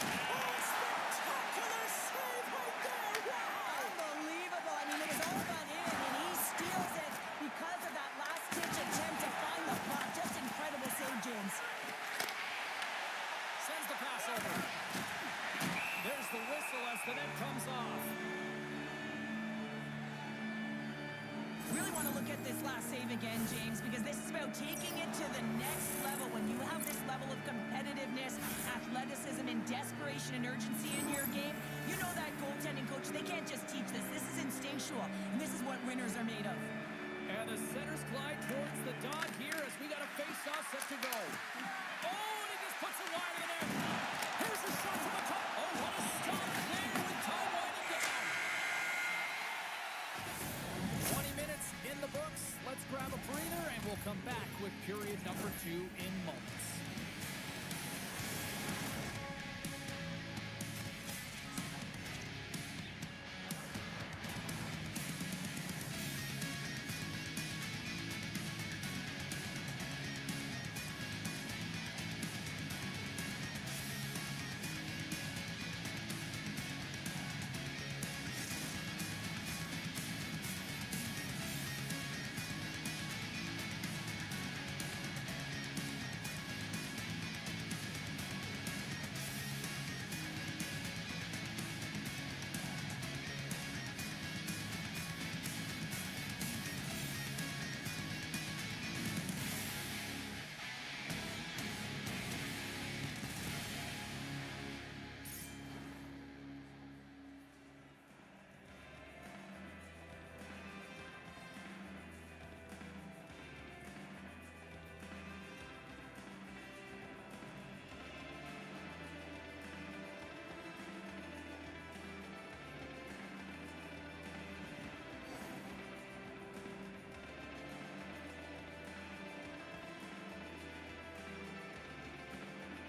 Oh, spectacular save right there! Wow! Unbelievable. I mean, it was all gone in, and he steals it because of that last-ditch attempt to find the puck. Just incredible save, James. Sends the pass over. There's the whistle as the net comes off. Really want to look at this last save again, James, because this is about taking it to the next level. When you have this level of competitiveness, athleticism, and desperation and urgency in your game, you know that goaltending coach, they can't just teach this. This is instinctual, and this is what winners are made of. And the centers glide towards the dot here as we got a face-off set to go. Oh, and he just puts it wide of the net. Here's a shot from the top. Oh, what a stop there with time winding down. 20 minutes in the books. Let's grab a breather, and we'll come back with period number 2 in moments.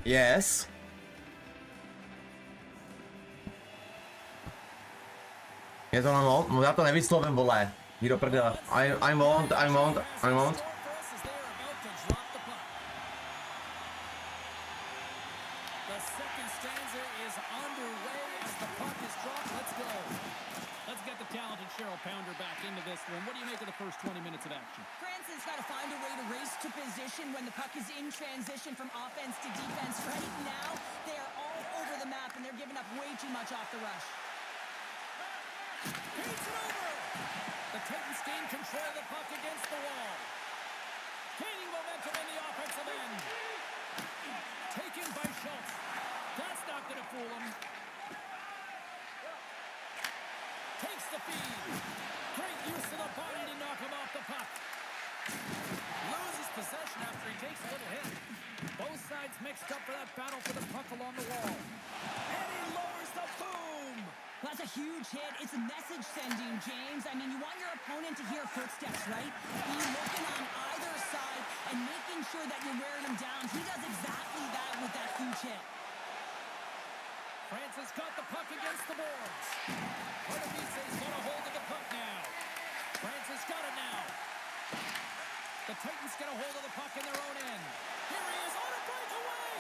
Yes. Je to na mount? No já to nevyslovím, vole. Jdi do prdele. I won't. The second stanza is underway as the puck is dropped. Let's go. Let's get the talented Cheryl Pounder back into this one. What do you make of the first 20 minutes of action? Branson's got to find a way to race to position when the puck is in transition from offense to defense. Right now, they are all over the map, and they're giving up way too much off the rush. Beats it over. The Titans gain control of the puck against the wall. Gaining momentum in the offensive end. Taken by Schultz. That's not going to fool him. Takes the feed. Great use of the body to knock him off the puck. Loses possession after he takes a little hit. Both sides mixed up for that battle for the puck along the wall. And he lowers the boom. That's a huge hit. It's a message sending, James. I mean, you want your opponent to hear footsteps, right? Be looking on either side and making sure that you're wearing him down. He does exactly that with that huge hit. Francis got the puck against the boards. Divize's got a hold of the puck now. Francis got it now. The Titans get a hold of the puck in their own end. Here he is on a breakaway.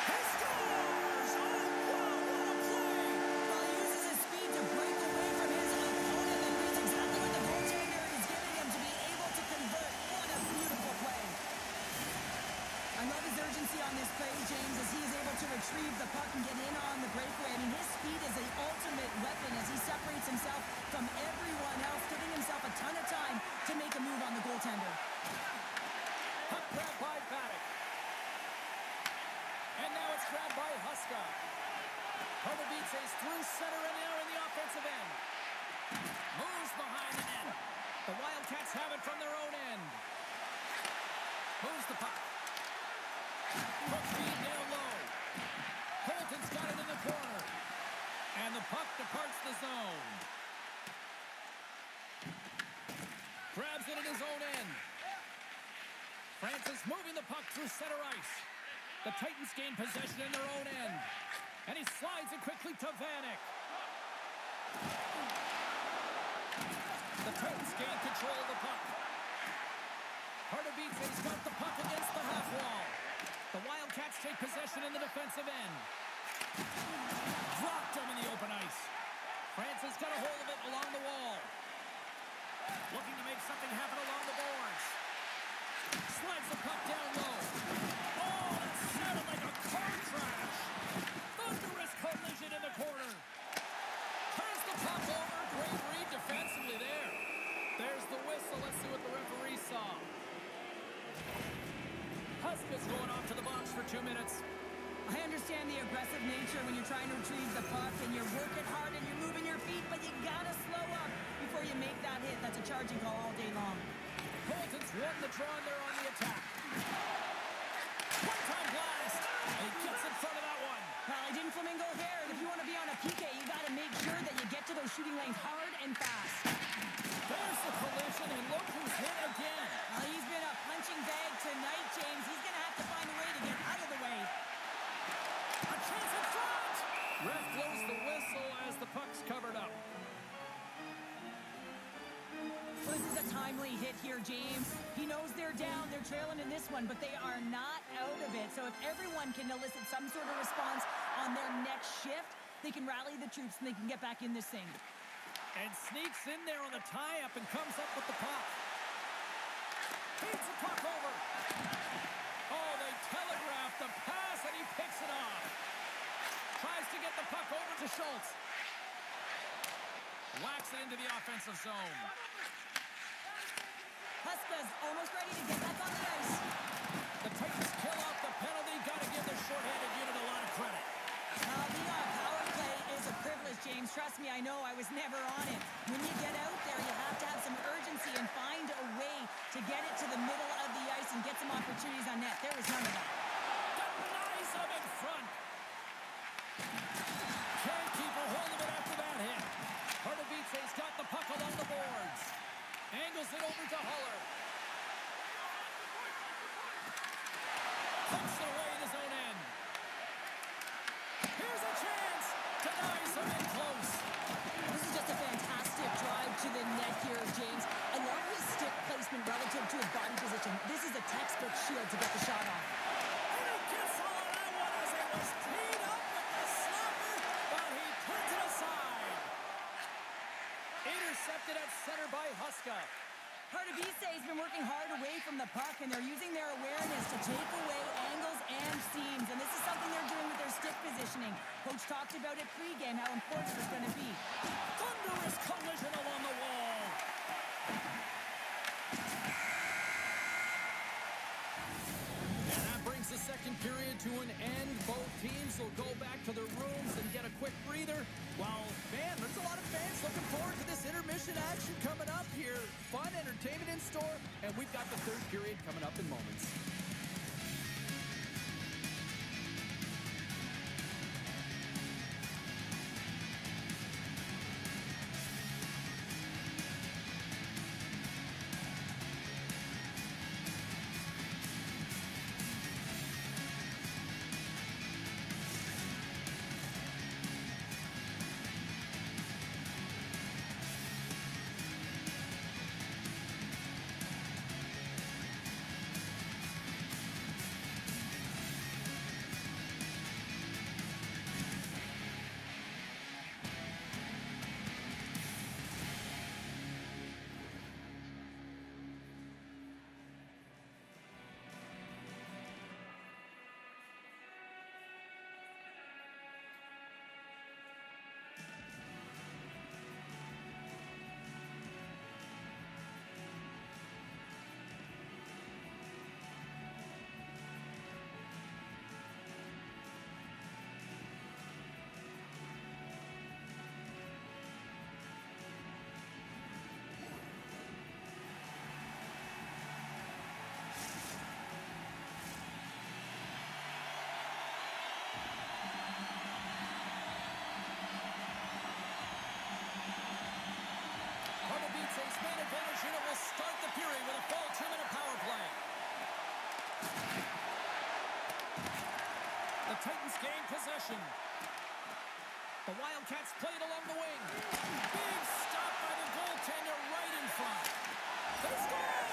He scores! Oh, wow, what a play! Well, he uses his speed to break away from his opponent and reads exactly what the goaltender is giving him to be able to convert. What a beautiful play. I love his urgency on this play, James, as he is able to retrieve the puck and get in on the breakaway. I mean, his speed is the ultimate weapon as he separates himself from everyone else, giving himself a ton of time to make a move on the goaltender. Puck grab by Vanek. And now it's grabbed by Huska. Divize's through center and now in the offensive end. Moves behind the net. The Wildcats Wildcats have it from their own end. Moves the puck. Puck feed down low. Colton's got it in the corner. And the puck departs the zone. Grabs it at his own end. Francis moving the puck through center ice. The Titans gain possession in their own end. And he slides it quickly to Vanek. The Titans gain control of the puck. Divize's got the puck against the half wall. The Wildcats take possession in the defensive end. Dropped him in the open ice. Francis got a hold of it along the wall. Looking to make something happen along the boards. Slides the puck down low. Oh, that sounded like a car crash. Thunderous collision in the corner. Turns the puck over. Great read defensively there. There's the whistle. Let's see what the referee saw. Huska's going off to the box for 2 minutes. I understand the aggressive nature when you're trying to retrieve the puck and you're working hard and you're moving your feet, but you gotta slow up before you make that hit. That's a charging call all day long. Colton's won the draw and they're on the attack. One-time blast. And he gets in front of that one. Well, I didn't flamingo there, and if you want to be on a PK, you gotta make sure that you get to those shooting lanes hard and fast. There's the collision, and look who's hit again. Well, he's been a punching bag tonight, James. He's gonna have to find a way to get out of the way. A chance in front! Ref blows the whistle as the puck's covered up. Well, this is a timely hit here, James. He knows they're down, they're trailing in this one, but they are not out of it. So if everyone can elicit some sort of response on their next shift, they can rally the troops and they can get back in this thing. And sneaks in there on the tie-up and comes up with the puck. Feeds the puck over. Oh, they telegraph the pass, and he picks it off. Tries to get the puck over to Schultz. Whacks it into the offensive zone. Huska's almost ready to get back on the ice. The Titans kill off the penalty. Got to give the shorthanded unit a lot of credit. Being on power play is a privilege, James. Trust me, I know. I was never on it. When you get out there, you have to have some urgency and find a way to get it to the middle of the ice and get some opportunities on net. There was none of that. Denies him in front. Can't keep a hold of it after that hit. Divize's got the puck along the boards. Angles it over to Huller. Pumps it away at his own end. Here's a chance. Denies him in close. This is just a fantastic drive to the net here, James. I love his stick placement relative to his body position. This is a textbook shield to get the shot off. And he gets all of that one as it was teed up with the slapper, but he puts it aside. Intercepted at center by Huska. Divize has been working hard away from the puck, and they're using their awareness to take away angles and seams. And this is something they're doing with their stick positioning. Coach talked about it pregame, how important it's going to be. Thunderous collision along the wall. And that brings the second period to an end. Both teams will go back to their rooms and get a quick breather. While, man, there's a lot of fans looking forward to this intermission action coming up here. Fun entertainment in store, and we've got the third period coming up in moments. possession. The Wildcats play it along the wing. Big stop by the goaltender right in front. They score!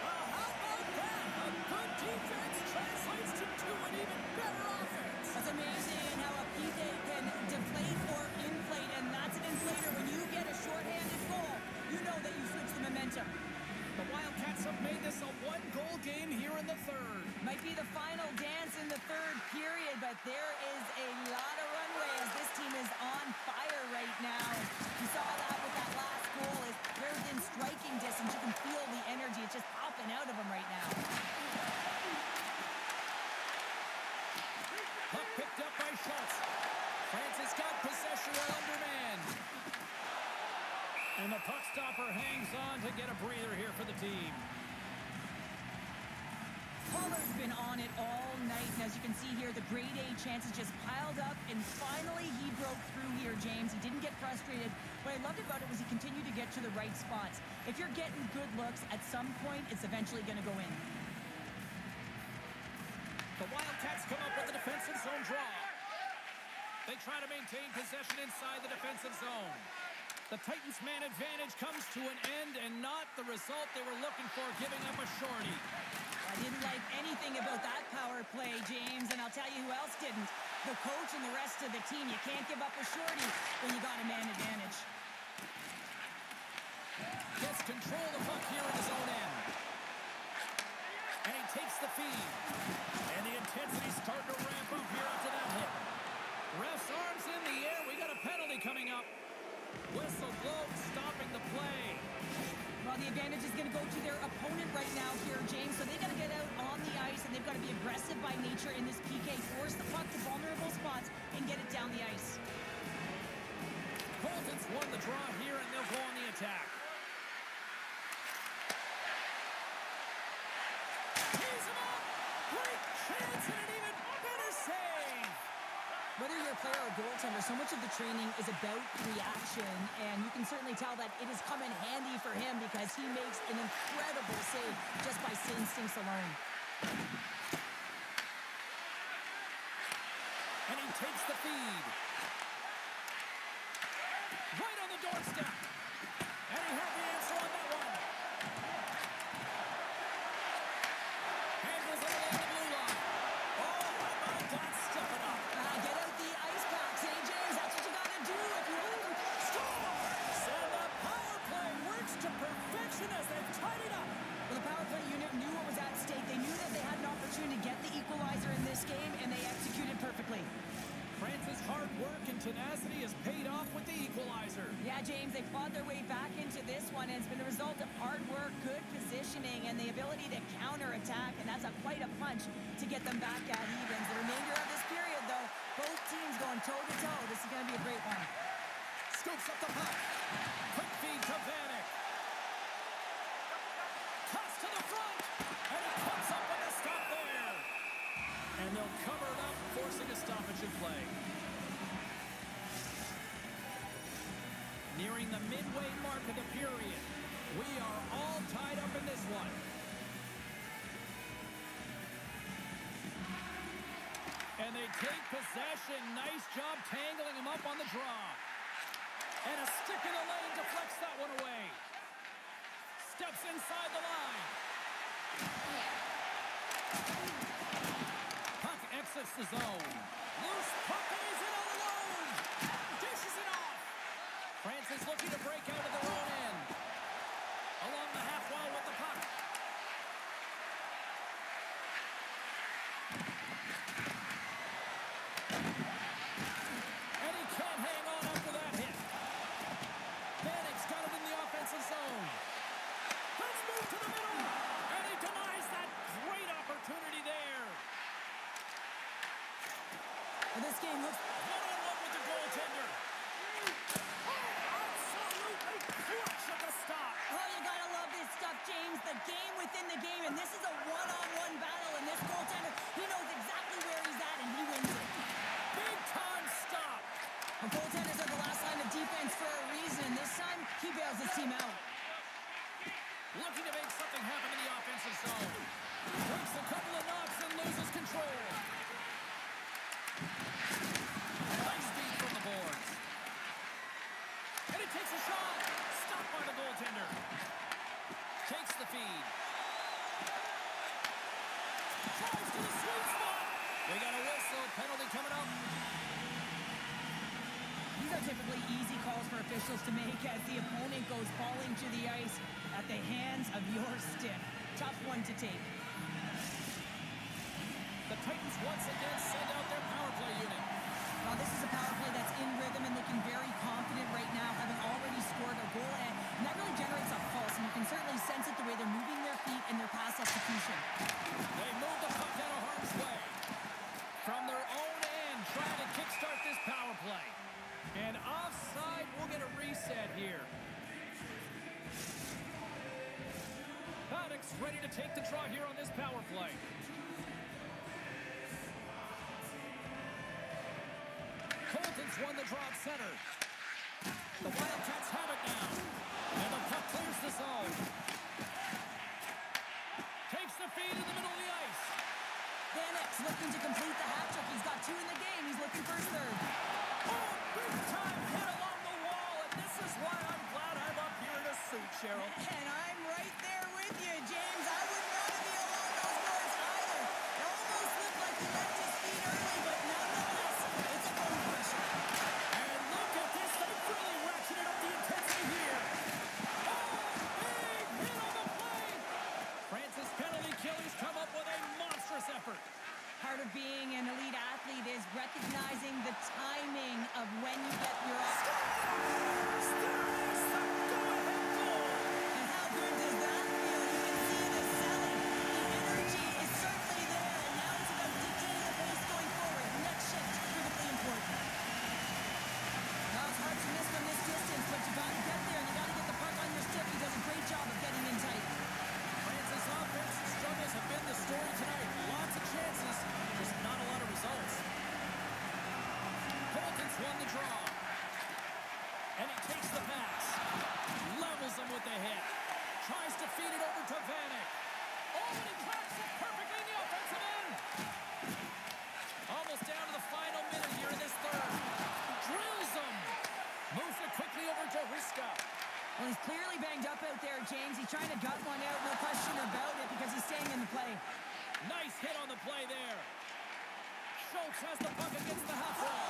Well, how about that? A good defense translates to an even better offense. That's amazing how a PK can deflate or inflate, and that's an inflator. When you get a shorthanded goal, you know that you switch the momentum. The Wildcats have made this a one-goal game here in the third. Might be the final dance in the third period, but there is a lot of runway as this team is on fire right now. You saw that with that last goal. They're within striking distance. You can feel the energy. It's just popping out of them right now. Puck picked up by Schultz. Francis got possession while undermanned. And the puck stopper hangs on to get a breather here for the team. Pollard's been on it all night, and as you can see here, the grade A chances just piled up, and finally he broke through here, James. He didn't get frustrated. What I loved about it was he continued to get to the right spots. If you're getting good looks, at some point, it's eventually going to go in. The Wildcats come up with a defensive zone draw. They try to maintain possession inside the defensive zone. The Titans' man advantage comes to an end, and not the result they were looking for, giving up a shorty. I didn't like anything about that power play, James, and I'll tell you who else didn't. The coach and the rest of the team. You can't give up a shorty when you got a man advantage. Gets control of the puck here in his own end. And he takes the feed. And the intensity's starting to ramp up here after that hit. Ref's arms in the air. We got a penalty coming up. Whistle blows, stopping the play. Well, the advantage is going to go to their opponent right now here, James. So they got to get out on the ice, and they've got to be aggressive by nature in this PK. Force the puck to vulnerable spots and get it down the ice. Colton's won the draw here, and they'll go on the attack. Tees him up! Great chance and an even better save! Whether you're a player or a goaltender, so much of the training is about reaction, and you can certainly tell that it has come in handy for him because he makes an incredible save just by instincts alone. And he takes the feed. Right on the doorstep. And he had the answer on that one. Handles it along the blue line. Oh, how about that stepping up? Get out the ice box, hey, James. That's what you got to do if you want to score. And the power play works to perfection as they've tied it up. Well, the power play unit knew what was at stake. They knew that they had an opportunity to get the equalizer in this game, and they executed perfectly. France's hard work and tenacity has paid off with the equalizer. Yeah, James, they fought their way back into this one, and it's been a result of hard work, good positioning, and the ability to counterattack, and that's quite a punch to get them back at evens. The remainder of this period, though, both teams going toe-to-toe. This is going to be a great one. Scoops up the puck. Quick feed to Vanek. Toss to the front. And he comes up with a stop there. And they'll cover it up, forcing a stoppage in play. Nearing the midway mark of the period. We are all tied up in this one. And they take possession. Nice job tangling him up on the draw. And a stick in the lane deflects that one away. Steps inside the line. Puck exits the zone. Loose puck and he's in all alone. Dishes it off. France is looking to break out of their own end. Along the half wall with the puck. And he can't hang on after that hit. Vanek's got it in the offensive zone. Let's move to the middle. And he denies that great opportunity there. Well, this game looks... One-on-one with the goaltender. Absolutely clutch at the stop. Oh, you gotta love this stuff, James. The game within the game, and this is a one-on-one battle, and this goaltender, he knows exactly where he's at, and he wins it. Big time stop. And goaltenders are the last line of defense for a reason. This time, he bails his team out. Looking to make something happen in the offensive zone. Breaks a couple of knocks and loses control. Drives to the sweet spot. We got a whistle. Penalty coming up. These are typically easy calls for officials to make as the opponent goes falling to the ice at the hands of your stick. Tough one to take. The Titans once again send out their power play unit. Now this is a power play that's in rhythm and looking very confident right now, having already scored a goal, and that really generates a pulse, and you can certainly sense it the way they're moving their feet and their pass execution. They move the puck out of harm's way. From their own end, trying to kickstart this power play. And offside, we'll get a reset here. Paddock's ready to take the draw here on this power play. Colton's won the draw at center. The Wildcats have it now. And the puck clears the zone. Takes the feed in the middle of the ice. Vanek's looking to complete the hat trick. He's got 2 in the game. He's looking for his third. Oh, big time hit along the wall. And this is why I'm glad I'm up here in a suit, Cheryl. And I'm right there with you, James. I wouldn't want to be along those boards either. It almost looked like he left his feet early, but nonetheless, it's a goal pressure. And look at this. They've really ratcheted up the intensity here. Oh, big hit on the play. Francis penalty killers come up with a monstrous effort. Part of being an elite athlete is recognizing the timing of when you get your And how good does that feel? You can see the selling. The energy is certainly there, and now it's about dictating the pace going forward. Next shift, critically important. Now it's hard to miss from this distance, but you gotta get there, and you gotta get the puck on your stick. He does a great job of getting in tight. Francis' offense struggles have been the story tonight. Lots of chances, just not a lot of results. Colton's won the draw. And he takes the pass. Levels him with the hit. Tries to feed it over to Vanek. Oh, and he tracks it perfectly in the offensive end. Almost down to the final minute here in this third. Drills him. Moves it quickly over to Riska. Well, he's clearly banged up out there, James. He's trying to gut one out, no question about it, because he's staying in the play. Nice hit on the play there. Schultz has the puck against the half wall.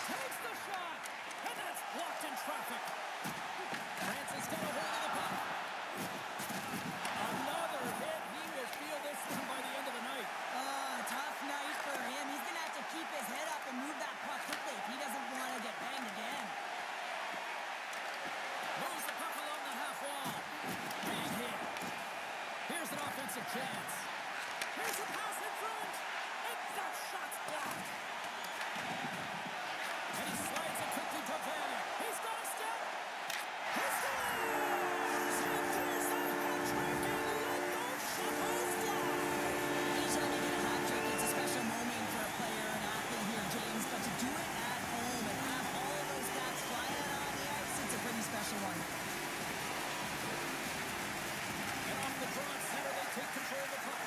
Takes the shot, and that's blocked in traffic. Francis got a hold of the puck. Another hit. He will feel this one by the end of the night. Tough night for him. He's going to have to keep his head up and move that puck quickly if he doesn't want to get banged again. Moves the puck along the half wall. Big hit. Here's an offensive chance. Here's a pass in front. And that shot's blocked. And he slides it quickly to Vanek. He's got a step. He scores! And there's that hat trick. And let those shackles fly. Anytime you get a hat trick, it's a special moment for a player and athlete here, James. But to do it at home and have all of those stats flying out on the ice, it's a pretty special one. And off the draw at center, they take control of the puck.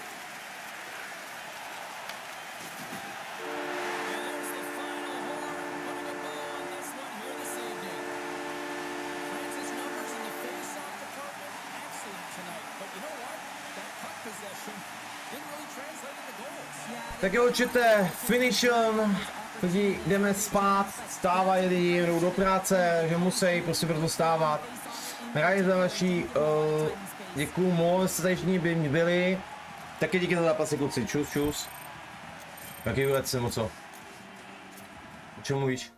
And there's the final horn, putting a bow on this one here this evening. Francis' numbers in the face-off department, excellent tonight. But you know what? That puck possession didn't really translate into goals. Tak je určitě finishon, kteří jdeme spát, stávají lidi, jdou do práce, že musí prostě proto stávat. Hrají za vaší, děkuju moc, jste tady všichni byli. Taky díky za zápasy, kluci, čus, čus. Jaký vylec jsem, o co? O čem mluvíš?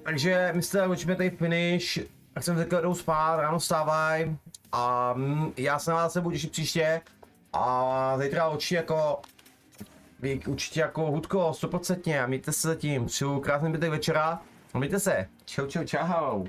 Takže my se učíme tady finish, jak jsem řekl, jdou spát, ráno vstávaj a já se na vás se budu těšit příště a zítra určitě jako, hudko, 100%, a mějte se zatím, přeju krásný zbytek večera, mějte se, čau čau čau.